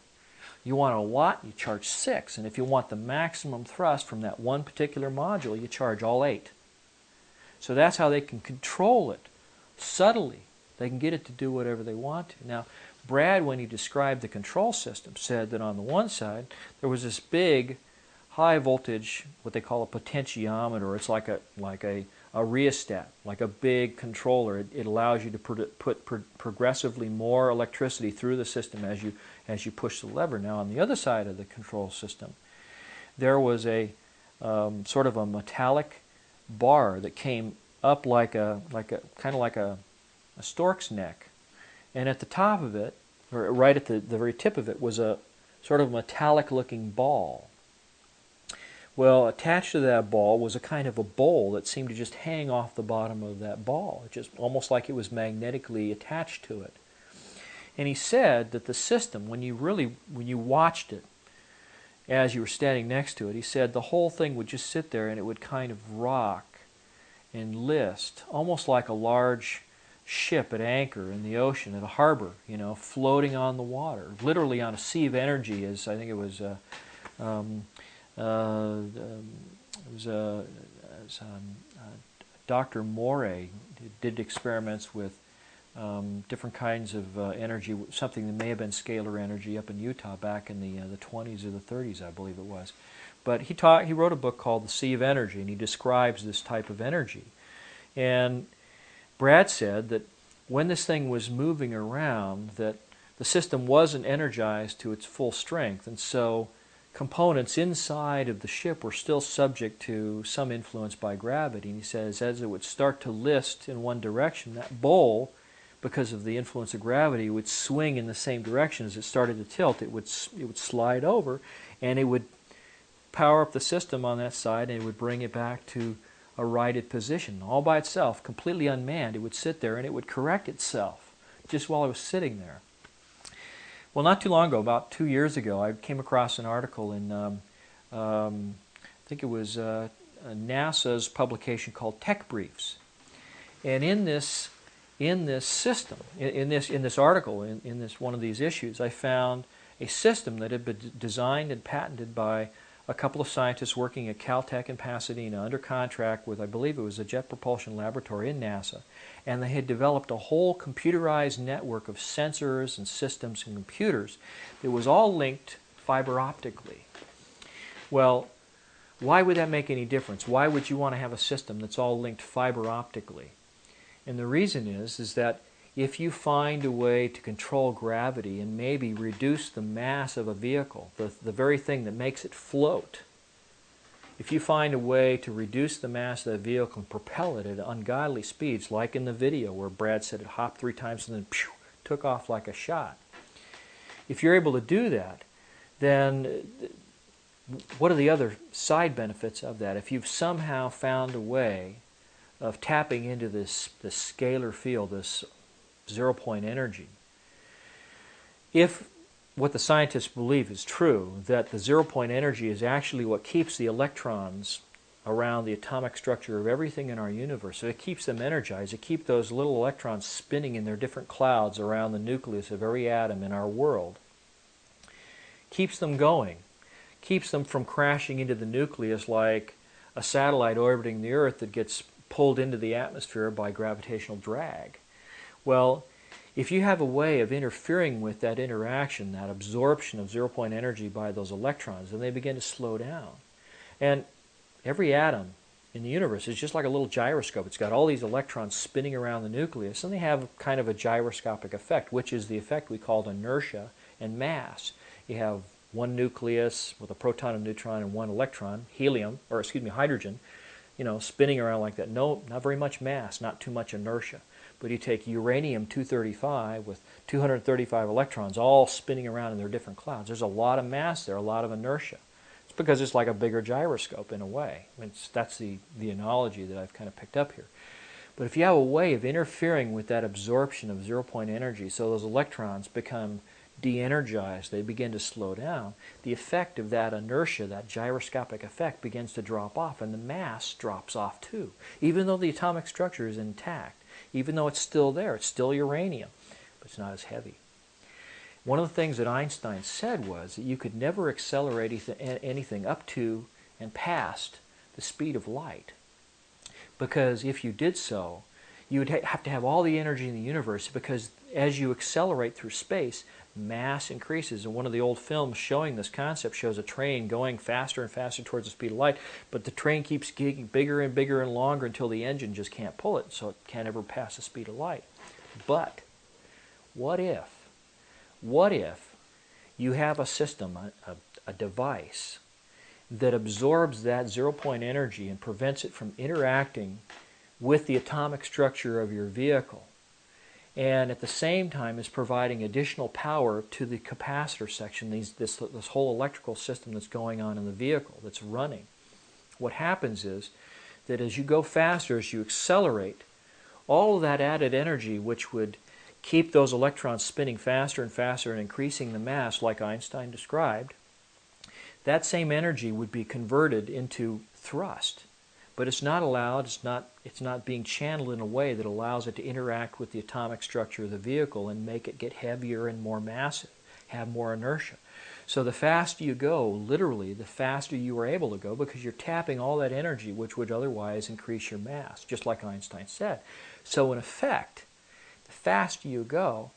You want a watt, you charge 6. And if you want the maximum thrust from that one particular module, you charge all 8. So that's how they can control it subtly. They can get it to do whatever they want to. Now, Brad, when he described the control system, said that on the one side there was this big high voltage, what they call a potentiometer. It's like a rheostat, like a big controller. It allows you to put progressively more electricity through the system as you push the lever. Now, on the other side of the control system, there was a sort of a metallic bar that came up like a stork's neck, and at the top of it, or right at the very tip of it, was a sort of metallic-looking ball. Well, attached to that ball was a kind of a bowl that seemed to just hang off the bottom of that ball. It just almost like it was magnetically attached to it. And he said that the system, when you watched it as you were standing next to it, he said the whole thing would just sit there and it would kind of rock and list, almost like a large ship at anchor in the ocean, at a harbor, floating on the water, literally on a sea of energy. As I think it was, Dr. Morey did experiments with different kinds of energy, something that may have been scalar energy up in Utah back in the 20s or the 30s, I believe it was. But he wrote a book called The Sea of Energy, and he describes this type of energy. And Brad said that when this thing was moving around, that the system wasn't energized to its full strength, and so components inside of the ship were still subject to some influence by gravity. And he says as it would start to list in one direction, that bowl, because of the influence of gravity, would swing in the same direction. As it started to tilt, it would slide over, and it would power up the system on that side, and it would bring it back to a righted position all by itself, completely unmanned. It would sit there and it would correct itself just while it was sitting there. Well, not too long ago, about 2 years ago, I came across an article in I think it was NASA's publication called Tech Briefs, and in this system, in this article, in this one of these issues, I found a system that had been designed and patented by a couple of scientists working at Caltech in Pasadena under contract with, I believe it was a Jet Propulsion Laboratory in NASA, and they had developed a whole computerized network of sensors and systems and computers that was all linked fiber optically. Well, why would that make any difference? Why would you want to have a system that's all linked fiber optically? And the reason is that if you find a way to control gravity and maybe reduce the mass of a vehicle, the very thing that makes it float, if you find a way to reduce the mass of the vehicle and propel it at ungodly speeds, like in the video where Brad said it hopped 3 times and then pew, took off like a shot, if you're able to do that, then what are the other side benefits of that? If you've somehow found a way of tapping into this scalar field, this zero-point energy, if what the scientists believe is true, that the zero-point energy is actually what keeps the electrons around the atomic structure of everything in our universe, so it keeps them energized, it keeps those little electrons spinning in their different clouds around the nucleus of every atom in our world, keeps them going, keeps them from crashing into the nucleus like a satellite orbiting the Earth that gets pulled into the atmosphere by gravitational drag. Well, if you have a way of interfering with that interaction, that absorption of zero-point energy by those electrons, then they begin to slow down. And every atom in the universe is just like a little gyroscope. It's got all these electrons spinning around the nucleus, and they have kind of a gyroscopic effect, which is the effect we called inertia and mass. You have one nucleus with a proton and neutron and one electron, hydrogen, spinning around like that. No, not very much mass, not too much inertia. But you take uranium-235 with 235 electrons all spinning around in their different clouds. There's a lot of mass there, a lot of inertia. It's because it's like a bigger gyroscope in a way. That's the analogy that I've kind of picked up here. But if you have a way of interfering with that absorption of zero-point energy so those electrons become de-energized, they begin to slow down, the effect of that inertia, that gyroscopic effect, begins to drop off, and the mass drops off too. Even though the atomic structure is intact, even though it's still there, it's still uranium, but it's not as heavy. One of the things that Einstein said was that you could never accelerate anything up to and past the speed of light, because if you did so, you would have to have all the energy in the universe, because as you accelerate through space, mass increases. And one of the old films showing this concept shows a train going faster and faster towards the speed of light, but the train keeps getting bigger and bigger and longer until the engine just can't pull it, so it can't ever pass the speed of light. But what if you have a system, a device, that absorbs that zero-point energy and prevents it from interacting with the atomic structure of your vehicle, and at the same time is providing additional power to the capacitor section, this whole electrical system that's going on in the vehicle that's running. what happens is that as you go faster, as you accelerate, all of that added energy, which would keep those electrons spinning faster and faster and increasing the mass like Einstein described, that same energy would be converted into thrust. But it's not allowed, it's not being channeled in a way that allows it to interact with the atomic structure of the vehicle and make it get heavier and more massive, have more inertia. So the faster you go, literally, the faster you are able to go, because you're tapping all that energy which would otherwise increase your mass, just like Einstein said. So in effect, the faster you go,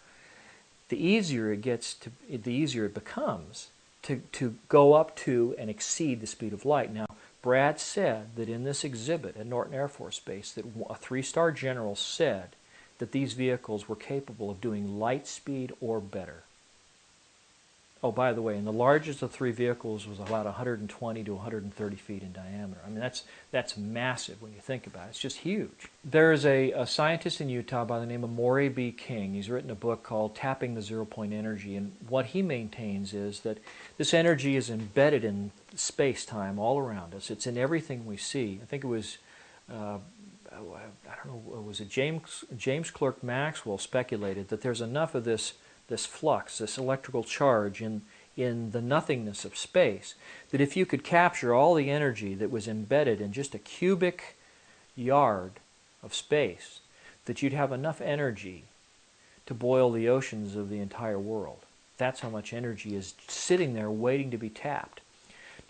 the easier it becomes to go up to and exceed the speed of light. Now, Brad said that in this exhibit at Norton Air Force Base that a 3-star general said that these vehicles were capable of doing light speed or better. Oh, by the way, and the largest of 3 vehicles was about 120 to 130 feet in diameter. I mean, that's massive when you think about it. It's just huge. There's a scientist in Utah by the name of Maury B. King. He's written a book called Tapping the Zero-Point Energy, and what he maintains is that this energy is embedded in space-time all around us. It's in everything we see. I think it was, I don't know, was it James Clerk Maxwell speculated that there's enough of this flux, this electrical charge in the nothingness of space, that if you could capture all the energy that was embedded in just a cubic yard of space, that you'd have enough energy to boil the oceans of the entire world. That's how much energy is sitting there waiting to be tapped.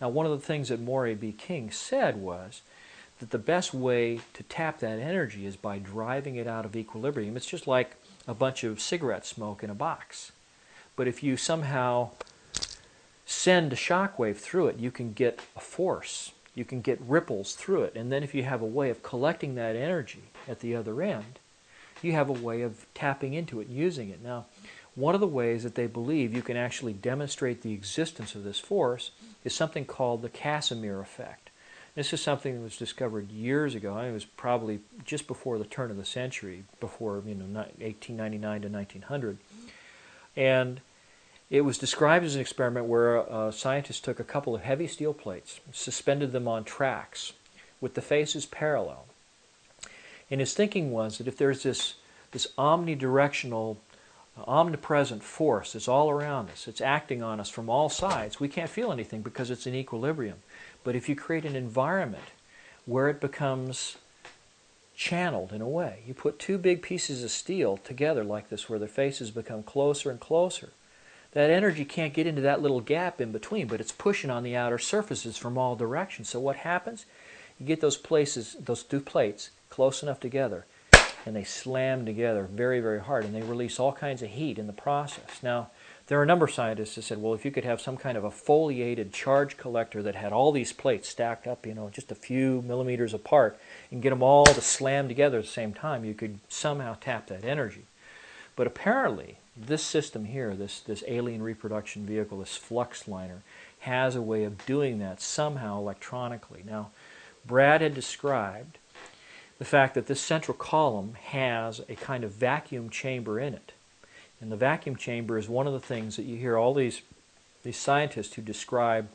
Now, one of the things that Maury B. King said was that the best way to tap that energy is by driving it out of equilibrium. It's just like a bunch of cigarette smoke in a box. But if you somehow send a shock wave through it, you can get a force. You can get ripples through it. And then if you have a way of collecting that energy at the other end, you have a way of tapping into it and using it. Now, one of the ways that they believe you can actually demonstrate the existence of this force is something called the Casimir effect. This is something that was discovered years ago. It was probably just before the turn of the century, before 1899 to 1900. And it was described as an experiment where scientists took a couple of heavy steel plates, suspended them on tracks with the faces parallel. And his thinking was that if there's this omnidirectional, omnipresent force that's all around us, it's acting on us from all sides, we can't feel anything because it's in equilibrium. But if you create an environment where it becomes channeled in a way, you put 2 big pieces of steel together like this where their faces become closer and closer, that energy can't get into that little gap in between, but it's pushing on the outer surfaces from all directions. So what happens? You get those 2 plates close enough together, and they slam together very, very hard, and they release all kinds of heat in the process. Now, there are a number of scientists that said, well, if you could have some kind of a foliated charge collector that had all these plates stacked up, just a few millimeters apart, and get them all to slam together at the same time, you could somehow tap that energy. But apparently, this system here, this alien reproduction vehicle, this flux liner, has a way of doing that somehow electronically. Now, Brad had described the fact that this central column has a kind of vacuum chamber in it. And the vacuum chamber is one of the things that you hear all these scientists who describe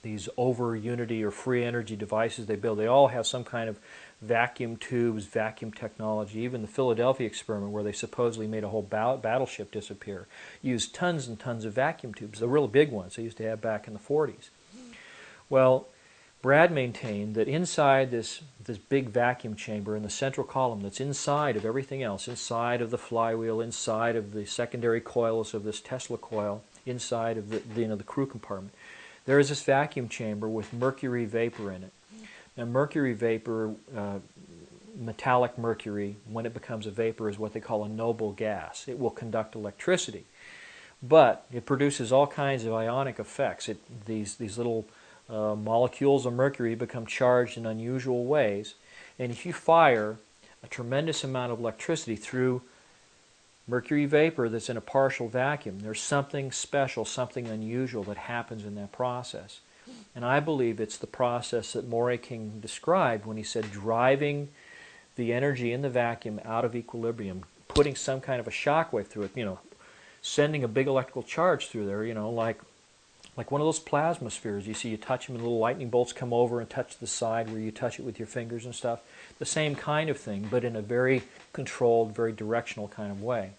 these over-unity or free energy devices they build. They all have some kind of vacuum tubes, vacuum technology. Even the Philadelphia experiment, where they supposedly made a whole battleship disappear, used tons and tons of vacuum tubes, the really big ones they used to have back in the 40s. Well, Brad maintained that inside this big vacuum chamber in the central column that's inside of everything else, inside of the flywheel, inside of the secondary coils of this Tesla coil, inside of the crew compartment, there is this vacuum chamber with mercury vapor in it. Now, mercury vapor, metallic mercury, when it becomes a vapor, is what they call a noble gas. It will conduct electricity, but it produces all kinds of ionic effects. These little molecules of mercury become charged in unusual ways, and if you fire a tremendous amount of electricity through mercury vapor that's in a partial vacuum, there's something special, something unusual that happens in that process. And I believe it's the process that Maury King described when he said driving the energy in the vacuum out of equilibrium, putting some kind of a shock wave through it, sending a big electrical charge through there, like like one of those plasma spheres. You see, you touch them and little lightning bolts come over and touch the side where you touch it with your fingers and stuff. The same kind of thing, but in a very controlled, very directional kind of way.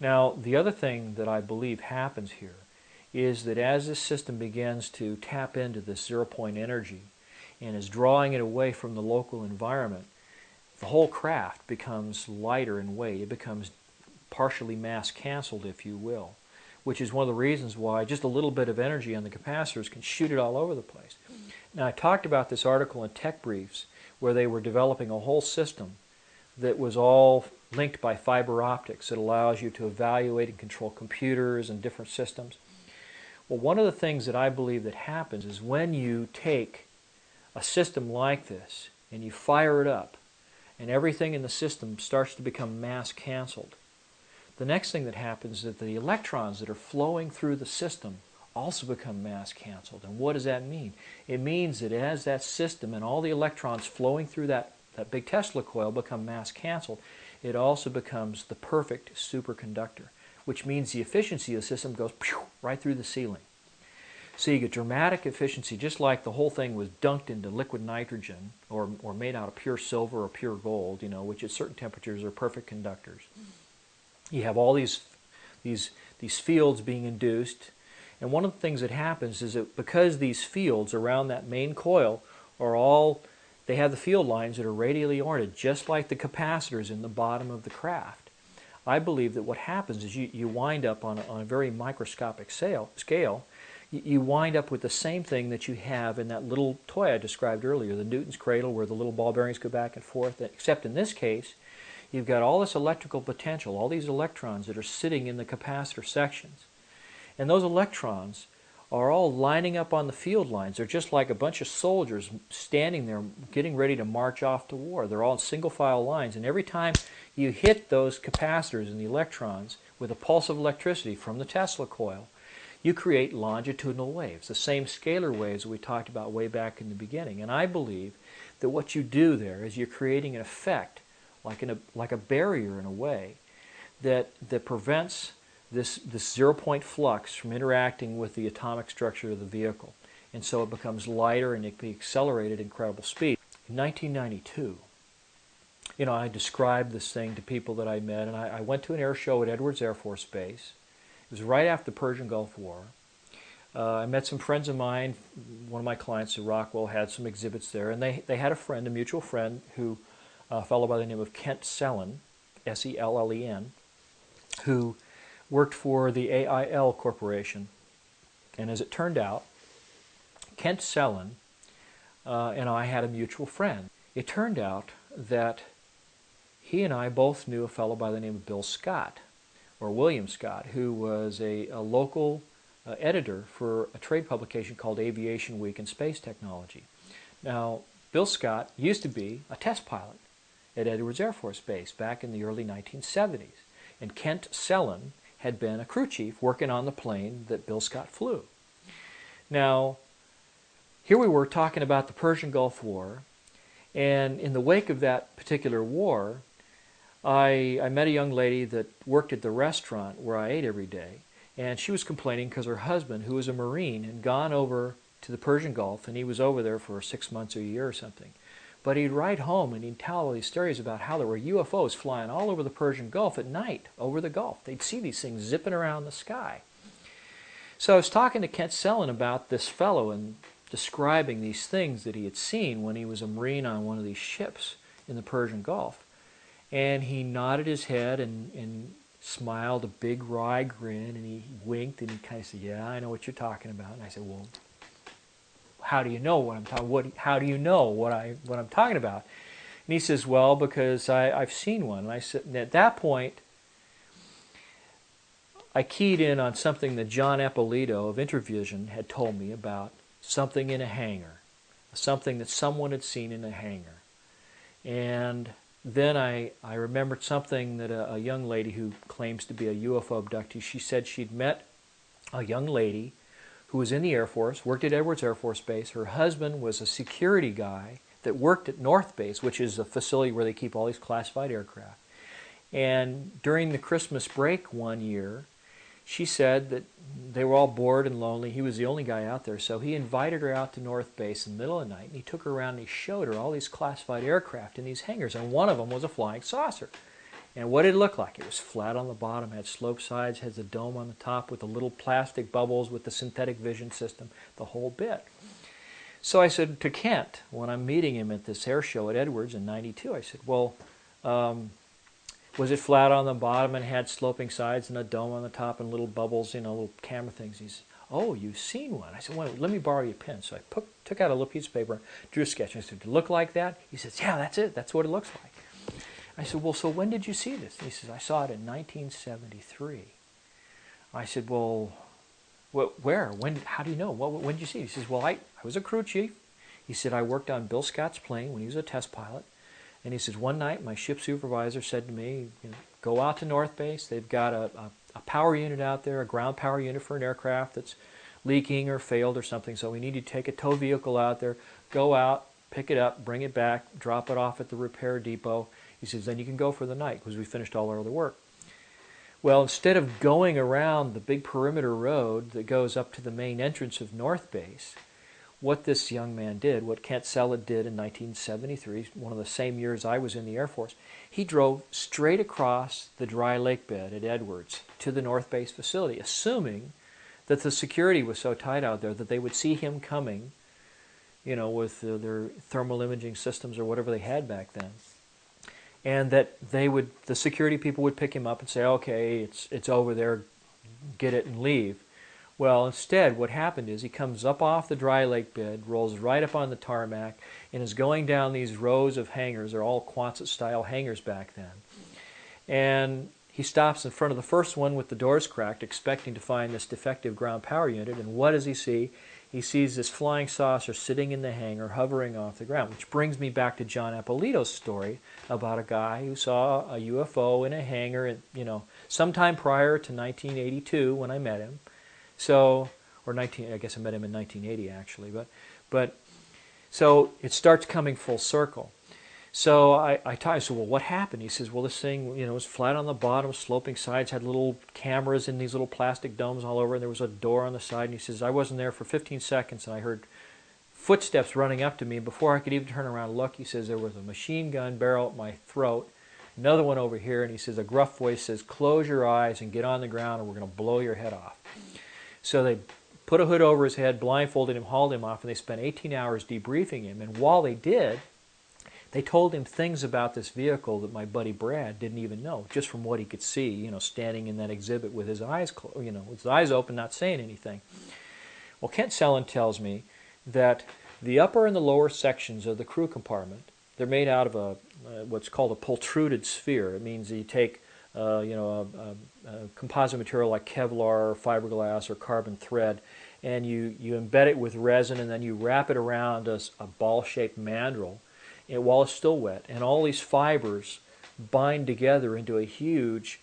Now, the other thing that I believe happens here is that as this system begins to tap into this zero-point energy and is drawing it away from the local environment, the whole craft becomes lighter in weight. It becomes partially mass canceled, if you will, which is one of the reasons why just a little bit of energy on the capacitors can shoot it all over the place. Now, I talked about this article in Tech Briefs where they were developing a whole system that was all linked by fiber optics. It allows you to evaluate and control computers and different systems. Well, one of the things that I believe that happens is when you take a system like this and you fire it up and everything in the system starts to become mass canceled, the next thing that happens is that the electrons that are flowing through the system also become mass canceled. And what does that mean? It means that as that system and all the electrons flowing through that big Tesla coil become mass canceled, it also becomes the perfect superconductor, which means the efficiency of the system goes right through the ceiling. So you get dramatic efficiency, just like the whole thing was dunked into liquid nitrogen or made out of pure silver or pure gold, which at certain temperatures are perfect conductors. You have all these fields being induced, and one of the things that happens is that because these fields around that main coil they have the field lines that are radially oriented, just like the capacitors in the bottom of the craft. I believe that what happens is you wind up on a very microscopic scale, you wind up with the same thing that you have in that little toy I described earlier, the Newton's cradle, where the little ball bearings go back and forth, except in this case, you've got all this electrical potential, all these electrons that are sitting in the capacitor sections. And those electrons are all lining up on the field lines. They're just like a bunch of soldiers standing there getting ready to march off to war. They're all in single file lines, and every time you hit those capacitors and the electrons with a pulse of electricity from the Tesla coil, you create longitudinal waves, the same scalar waves that we talked about way back in the beginning. And I believe that what you do there is you're creating an effect, like a barrier in a way, that prevents this zero-point flux from interacting with the atomic structure of the vehicle. And so it becomes lighter and it can be accelerated at incredible speed. In 1992, I described this thing to people that I met, and I went to an air show at Edwards Air Force Base. It was right after the Persian Gulf War. I met some friends of mine. One of my clients at Rockwell had some exhibits there, and they had a mutual friend, a fellow by the name of Kent Sellen, S-E-L-L-E-N, who worked for the AIL Corporation. And as it turned out, Kent Sellen and I had a mutual friend. It turned out that he and I both knew a fellow by the name of Bill Scott, or William Scott, who was a local editor for a trade publication called Aviation Week and Space Technology. Now, Bill Scott used to be a test pilot at Edwards Air Force Base back in the early 1970s. And Kent Sellen had been a crew chief working on the plane that Bill Scott flew. Now, here we were talking about the Persian Gulf War, and in the wake of that particular war, I met a young lady that worked at the restaurant where I ate every day, and she was complaining because her husband, who was a Marine, had gone over to the Persian Gulf, and he was over there for 6 months or a year or something. But he'd write home and he'd tell all these stories about how there were UFOs flying all over the Persian Gulf at night, over the Gulf. They'd see these things zipping around the sky. So I was talking to Kent Sellen about this fellow and describing these things that he had seen when he was a Marine on one of these ships in the Persian Gulf. And he nodded his head and smiled a big wry grin, and he winked and he kind of said, "Yeah, I know what you're talking about." And I said, "Well, how do you know what I'm talking? How do you know what I'm talking about?" And he says, "Well, because I've seen one." And I said, and at that point, I keyed in on something that John Eppolito of Intervision had told me about something in a hangar, something that someone had seen in a hangar. And then I remembered something that a young lady who claims to be a UFO abductee, she said she'd met a young lady who was in the Air Force, worked at Edwards Air Force Base. Her husband was a security guy that worked at North Base, which is a facility where they keep all these classified aircraft. And during the Christmas break one year, she said that they were all bored and lonely. He was the only guy out there, so he invited her out to North Base in the middle of the night, and he took her around and he showed her all these classified aircraft in these hangars, and one of them was a flying saucer. And what did it look like? It was flat on the bottom, had sloped sides, has a dome on the top with the little plastic bubbles with the synthetic vision system, the whole bit. So I said to Kent, when I'm meeting him at this air show at Edwards in '92, I said, well, was it flat on the bottom and had sloping sides and a dome on the top and little bubbles, you know, little camera things? He said, oh, you've seen one. I said, well, let me borrow your pen. So I took out a little piece of paper, drew a sketch. I said, did it look like that? He says, yeah, that's it. That's what it looks like. I said, well, so when did you see this? He says, I saw it in 1973. I said, well, where? When? When do you know? When did you see it? He says, well, I was a crew chief. He said, I worked on Bill Scott's plane when he was a test pilot. And he says, one night my ship supervisor said to me, you know, go out to North Base. They've got a power unit out there, a ground power unit for an aircraft that's leaking or failed or something. So we need you to take a tow vehicle out there, go out, pick it up, bring it back, drop it off at the repair depot. He says, then you can go for the night because we finished all our other work. Well, instead of going around the big perimeter road that goes up to the main entrance of North Base, what this young man did, what Kent Sellett did in 1973, one of the same years I was in the Air Force, he drove straight across the dry lake bed at Edwards to the North Base facility, assuming that the security was so tight out there that they would see him coming, you know, with their thermal imaging systems or whatever they had back then, and that the security people would pick him up and say, okay, it's over there, get it and leave. Well, instead, what happened is he comes up off the dry lake bed, rolls right up on the tarmac, and is going down these rows of hangars. They're all Quonset-style hangars back then. And he stops in front of the first one with the doors cracked, expecting to find this defective ground power unit. And what does he see? He sees this flying saucer sitting in the hangar, hovering off the ground, which brings me back to John Appolito's story about a guy who saw a UFO in a hangar, you know, sometime prior to 1982 when I met him. So, or I guess I met him in 1980 actually, but so it starts coming full circle. So I said, well, what happened? He says, well, this thing, you know, was flat on the bottom, sloping sides, had little cameras in these little plastic domes all over, and there was a door on the side. And he says, I wasn't there for 15 seconds, and I heard footsteps running up to me. Before I could even turn around and look, he says, there was a machine gun barrel at my throat, another one over here, and he says, a gruff voice says, close your eyes and get on the ground, or we're going to blow your head off. So they put a hood over his head, blindfolded him, hauled him off, and they spent 18 hours debriefing him. And while they did, they told him things about this vehicle that my buddy Brad didn't even know, just from what he could see, you know, standing in that exhibit with his eyes closed, you know, with his eyes open, not saying anything. Well, Kent Sellett tells me that the upper and the lower sections of the crew compartment, they're made out of what's called a pultruded sphere. It means that you take you know, a composite material like Kevlar or fiberglass or carbon thread, and you embed it with resin, and then you wrap it around a ball-shaped mandrel while it's still wet. And all these fibers bind together into a huge,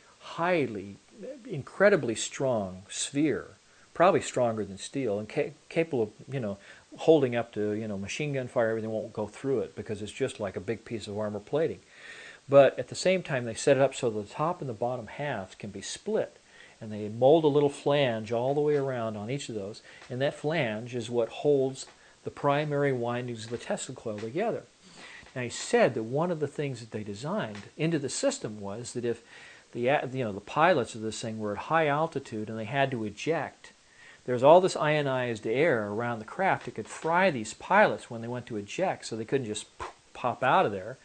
incredibly strong sphere, probably stronger than steel, and capable of, you know, holding up to, you know, machine gun fire. Everything won't go through it because it's just like a big piece of armor plating. But at the same time, they set it up so the top and the bottom halves can be split. And they mold a little flange all the way around on each of those. And that flange is what holds the primary windings of the Tesla coil together. Now, he said that one of the things that they designed into the system was that if the pilots of this thing were at high altitude and they had to eject, there's all this ionized air around the craft that could fry these pilots when they went to eject, so they couldn't just pop out of there.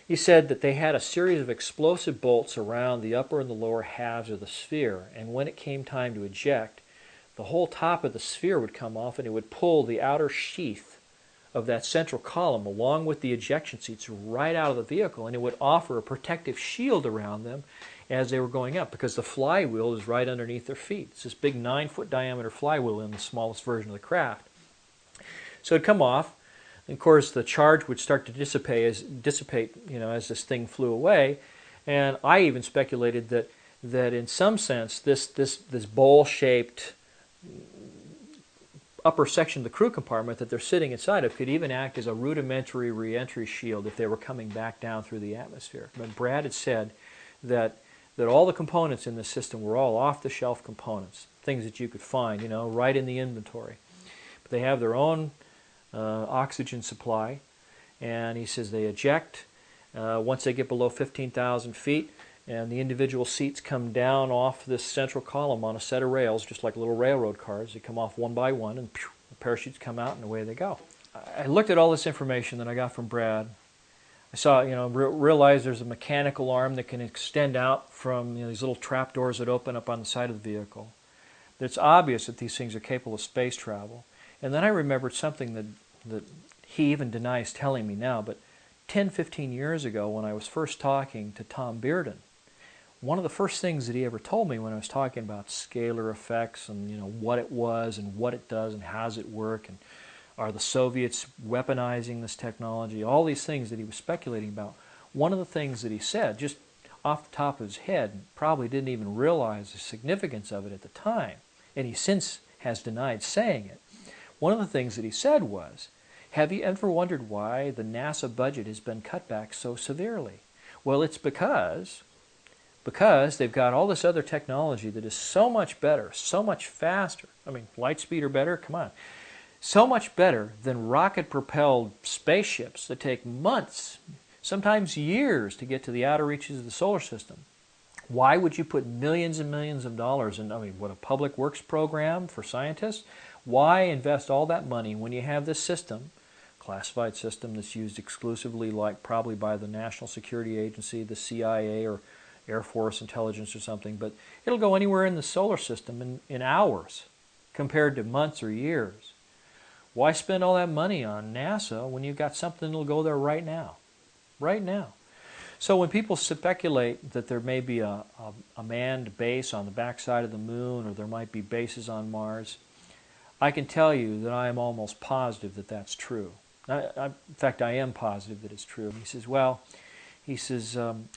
He said that they had a series of explosive bolts around the upper and the lower halves of the sphere, and when it came time to eject, the whole top of the sphere would come off and it would pull the outer sheath of that central column along with the ejection seats right out of the vehicle, and it would offer a protective shield around them as they were going up, because the flywheel is right underneath their feet. It's this big 9-foot diameter flywheel in the smallest version of the craft. So it'd come off. And of course, the charge would start to dissipate, you know, as this thing flew away. And I even speculated that in some sense, this bowl-shaped upper section of the crew compartment that they're sitting inside of could even act as a rudimentary re-entry shield if they were coming back down through the atmosphere. But Brad had said that all the components in the system were all off-the-shelf components. things that you could find, you know, right in the inventory. But they have their own oxygen supply, and he says they eject once they get below 15,000 feet, and the individual seats come down off this central column on a set of rails, just like little railroad cars. They come off one by one, and pew, the parachutes come out, and away they go. I looked at all this information that I got from Brad. I saw, you know, realized there's a mechanical arm that can extend out from, you know, these little trap doors that open up on the side of the vehicle. It's obvious that these things are capable of space travel. And then I remembered something that he even denies telling me now, but 10, 15 years ago when I was first talking to Tom Bearden, one of the first things that he ever told me when I was talking about scalar effects and, you know, what it was and what it does and how does it work and are the Soviets weaponizing this technology, all these things that he was speculating about, one of the things that he said, just off the top of his head, probably didn't even realize the significance of it at the time, and he since has denied saying it. One of the things that he said was, have you ever wondered why the NASA budget has been cut back so severely? Well, it's because they've got all this other technology that is so much better, so much faster. I mean, light speed or better, come on. So much better than rocket-propelled spaceships that take months, sometimes years, to get to the outer reaches of the solar system. Why would you put millions and millions of dollars in, I mean, what, a public works program for scientists? Why invest all that money when you have this system, classified system that's used exclusively, like probably by the National Security Agency, the CIA, or Air Force intelligence or something, but it'll go anywhere in the solar system in hours compared to months or years. Why spend all that money on NASA when you've got something that'll go there right now? Right now. So when people speculate that there may be a manned base on the backside of the moon, or there might be bases on Mars, I can tell you that I am almost positive that that's true. In fact, I am positive that it's true. He says, well,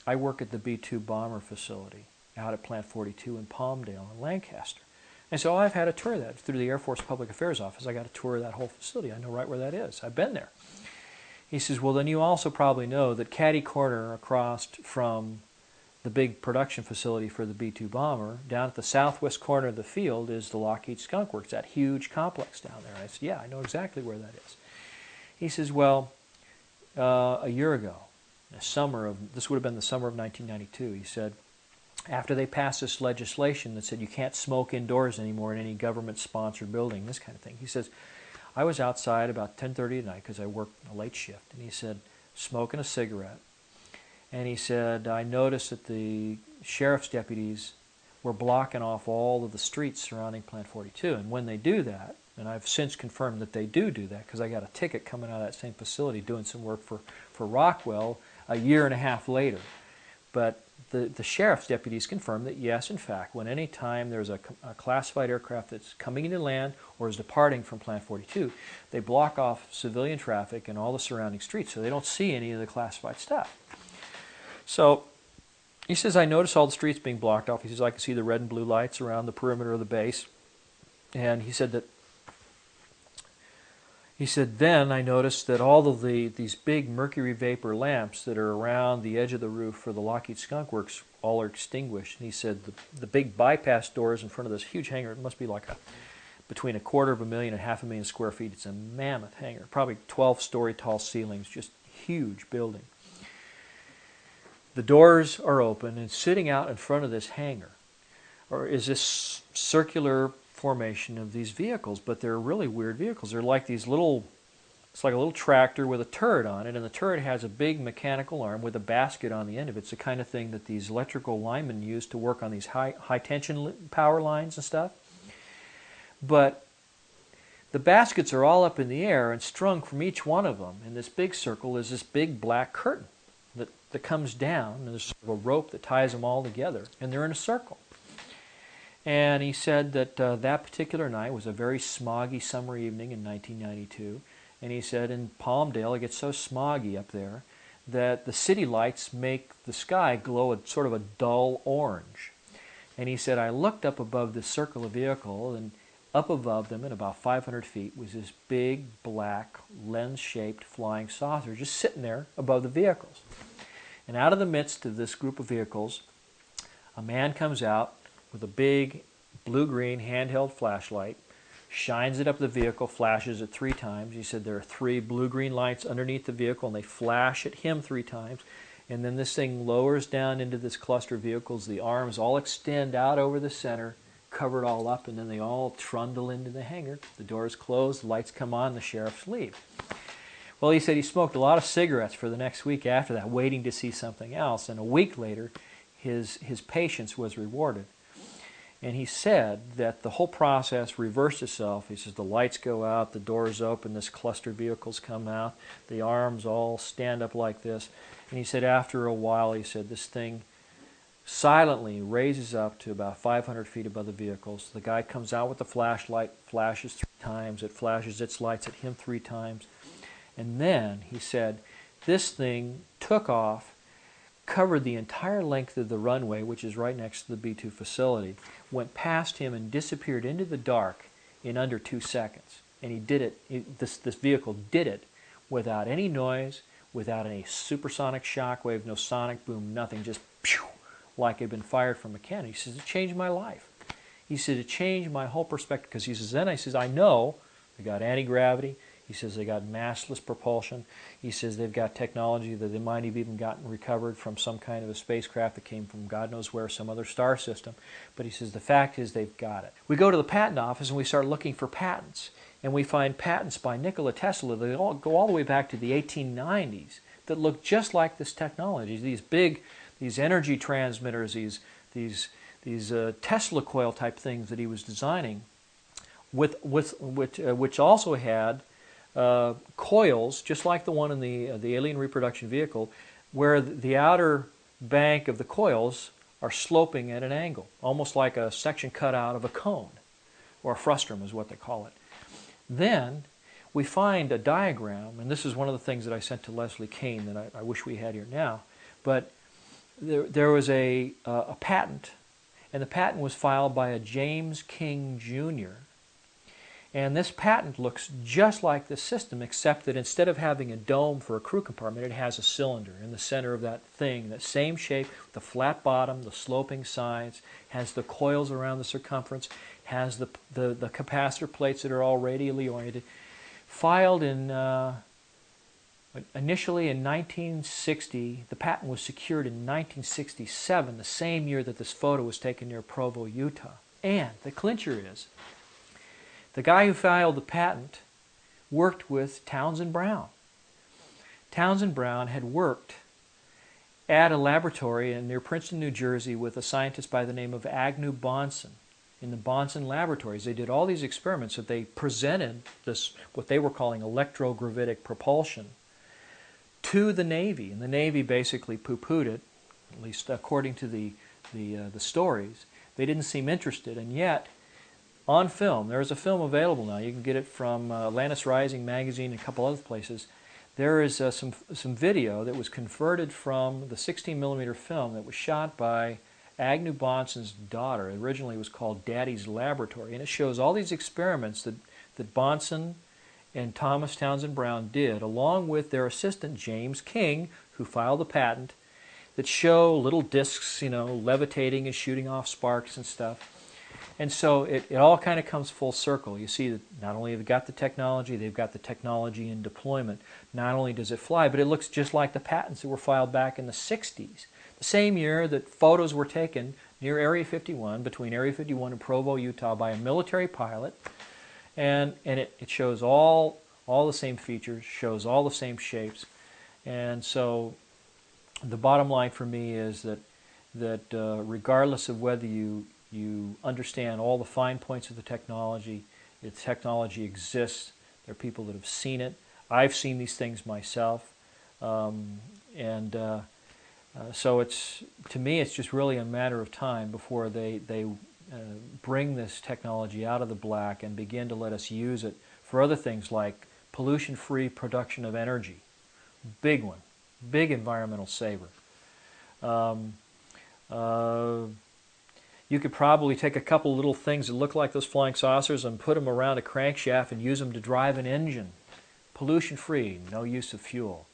I work at the B-2 bomber facility out at Plant 42 in Palmdale in Lancaster. And so I've had a tour of that through the Air Force Public Affairs Office. I got a tour of that whole facility. I know right where that is. I've been there. He says, well, then you also probably know that catty corner across from the big production facility for the B-2 bomber, down at the southwest corner of the field is the Lockheed Skunk Works, that huge complex down there. I said, yeah, I know exactly where that is. He says, well, a year ago, this would have been the summer of 1992, he said, after they passed this legislation that said you can't smoke indoors anymore in any government-sponsored building, this kind of thing. He says, I was outside about 10:30 at night because I worked a late shift, and he said, smoking a cigarette. And he said, I noticed that the sheriff's deputies were blocking off all of the streets surrounding Plant 42. And when they do that, and I've since confirmed that they do that because I got a ticket coming out of that same facility doing some work for Rockwell a year and a half later. But the sheriff's deputies confirmed that, yes, in fact, when any time there's a classified aircraft that's coming into land or is departing from Plant 42, they block off civilian traffic and all the surrounding streets so they don't see any of the classified stuff. So he says, I noticed all the streets being blocked off. He says, I can see the red and blue lights around the perimeter of the base. And he said, then I noticed that all of these big mercury vapor lamps that are around the edge of the roof for the Lockheed Skunk Works all are extinguished. And he said the big bypass doors in front of this huge hangar, it must be like between 250,000 and 500,000 square feet. It's a mammoth hangar, probably 12-story tall ceilings, just huge building. The doors are open, and sitting out in front of this hangar is this circular formation of these vehicles, but they're really weird vehicles. They're like these little, it's like a little tractor with a turret on it, and the turret has a big mechanical arm with a basket on the end of it. It's the kind of thing that these electrical linemen use to work on these high tension power lines and stuff. But the baskets are all up in the air, and strung from each one of them in this big circle is this big black curtain that comes down, and there's sort of a rope that ties them all together, and they're in a circle. And he said that that particular night was a very smoggy summer evening in 1992, and he said in Palmdale it gets so smoggy up there that the city lights make the sky glow a sort of a dull orange. And he said, I looked up above this circle of vehicle, and up above them at about 500 feet was this big black lens-shaped flying saucer just sitting there above the vehicles. And out of the midst of this group of vehicles, a man comes out with a big blue-green handheld flashlight, shines it up the vehicle, flashes it 3 times. He said there are 3 blue-green lights underneath the vehicle, and they flash at him 3 times. And then this thing lowers down into this cluster of vehicles. The arms all extend out over the center, cover it all up, and then they all trundle into the hangar. The doors close, the lights come on, the sheriffs leave. Well, he said he smoked a lot of cigarettes for the next week after that, waiting to see something else. And a week later, his patience was rewarded. And he said that the whole process reversed itself. He says the lights go out, the doors open, this cluster of vehicles come out, the arms all stand up like this. And he said after a while, he said this thing silently raises up to about 500 feet above the vehicles. The guy comes out with the flashlight, flashes 3 times, it flashes its lights at him 3 times. And then, he said, this thing took off, covered the entire length of the runway, which is right next to the B-2 facility, went past him and disappeared into the dark in under 2 seconds. And he did it, this vehicle did it without any noise, without any supersonic shockwave, no sonic boom, nothing, just pew, like it had been fired from a cannon. He says, it changed my life. He said, it changed my whole perspective, because he says, then I says, I know they got anti-gravity. He says they got massless propulsion. He says they've got technology that they might have even gotten recovered from some kind of a spacecraft that came from God knows where, some other star system. But he says the fact is they've got it. We go to the patent office and we start looking for patents. And we find patents by Nikola Tesla that all go all the way back to the 1890s that look just like this technology. These energy transmitters, these Tesla coil type things that he was designing, which also had coils, just like the one in the alien reproduction vehicle, where the outer bank of the coils are sloping at an angle, almost like a section cut out of a cone, or a frustrum is what they call it. Then we find a diagram, and this is one of the things that I sent to Leslie Kane that I wish we had here now, but there was a patent, and the patent was filed by a James King Jr., and this patent looks just like this system, except that instead of having a dome for a crew compartment, it has a cylinder in the center of that thing, that same shape, the flat bottom, the sloping sides, has the coils around the circumference, has the capacitor plates that are all radially oriented. Filed in initially in 1960, the patent was secured in 1967, the same year that this photo was taken near Provo, Utah. And the clincher is, the guy who filed the patent worked with Townsend Brown. Townsend Brown had worked at a laboratory near Princeton, New Jersey with a scientist by the name of Agnew Bonson. In the Bonson laboratories, they did all these experiments that they presented this, what they were calling electrogravitic propulsion, to the Navy. And the Navy basically poo-pooed it, at least according to the stories. They didn't seem interested, and yet on film, there's a film available now. You can get it from Atlantis Rising magazine and a couple other places. There is some video that was converted from the 16mm film that was shot by Agnew Bonson's daughter. Originally it was called Daddy's Laboratory, and it shows all these experiments that Bonson and Thomas Townsend Brown did, along with their assistant James King, who filed the patent, that show little discs, levitating and shooting off sparks and stuff. And so it all kind of comes full circle. You see that not only have they got the technology, they've got the technology in deployment. Not only does it fly, but it looks just like the patents that were filed back in the 60s. The same year that photos were taken near Area 51, between Area 51 and Provo, Utah, by a military pilot. And it shows all the same features, shows all the same shapes. And so the bottom line for me is that regardless of whether you understand all the fine points of the technology exists. There are people that have seen it. I've seen these things myself. So to me, it's just really a matter of time before they bring this technology out of the black and begin to let us use it for other things like pollution-free production of energy. Big one. Big environmental saver. You could probably take a couple little things that look like those flying saucers and put them around a crankshaft and use them to drive an engine. Pollution-free, no use of fuel.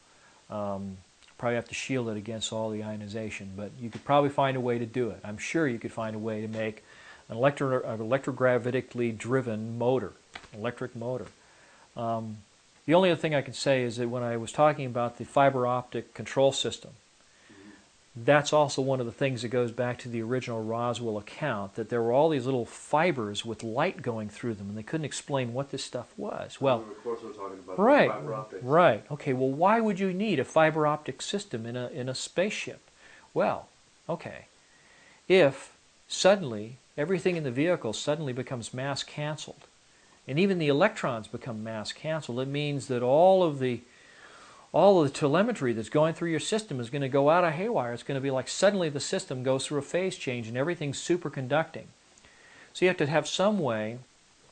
Probably have to shield it against all the ionization, but you could probably find a way to do it. I'm sure you could find a way to make electrogravitically driven motor, electric motor. The only other thing I can say is that when I was talking about the fiber optic control system, that's also one of the things that goes back to the original Roswell account, that there were all these little fibers with light going through them, and they couldn't explain what this stuff was. Well, of course we're talking about right, fiber optics. right. Okay, well, why would you need a fiber optic system in a spaceship? Well, okay, if suddenly everything in the vehicle suddenly becomes mass canceled, and even the electrons become mass canceled, it means that all of the telemetry that's going through your system is going to go out of haywire. It's going to be like suddenly the system goes through a phase change and everything's superconducting. So you have to have some way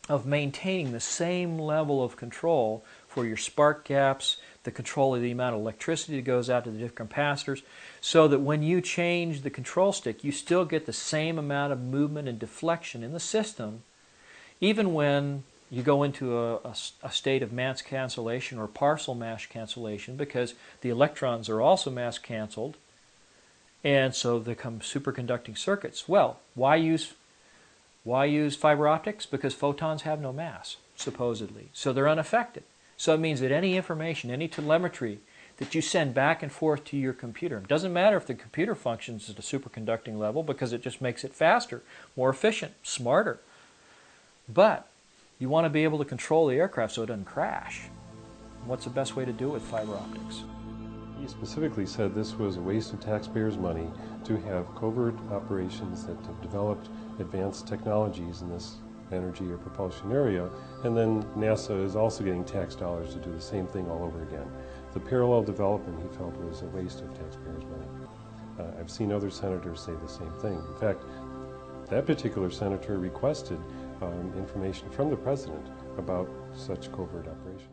of maintaining the same level of control for your spark gaps, the control of the amount of electricity that goes out to the different capacitors, so that when you change the control stick, you still get the same amount of movement and deflection in the system, even when you go into a state of mass cancellation or partial mass cancellation, because the electrons are also mass canceled, and so they become superconducting circuits. Well, why use fiber optics? Because photons have no mass, supposedly, so they're unaffected. So it means that any information, any telemetry that you send back and forth to your computer, it doesn't matter if the computer functions at a superconducting level, because it just makes it faster, more efficient, smarter. But you want to be able to control the aircraft so it doesn't crash. What's the best way to do it with fiber optics? He specifically said this was a waste of taxpayers' money to have covert operations that have developed advanced technologies in this energy or propulsion area, and then NASA is also getting tax dollars to do the same thing all over again. The parallel development, he felt, was a waste of taxpayers' money. I've seen other senators say the same thing. In fact, that particular senator requested information from the president about such covert operations.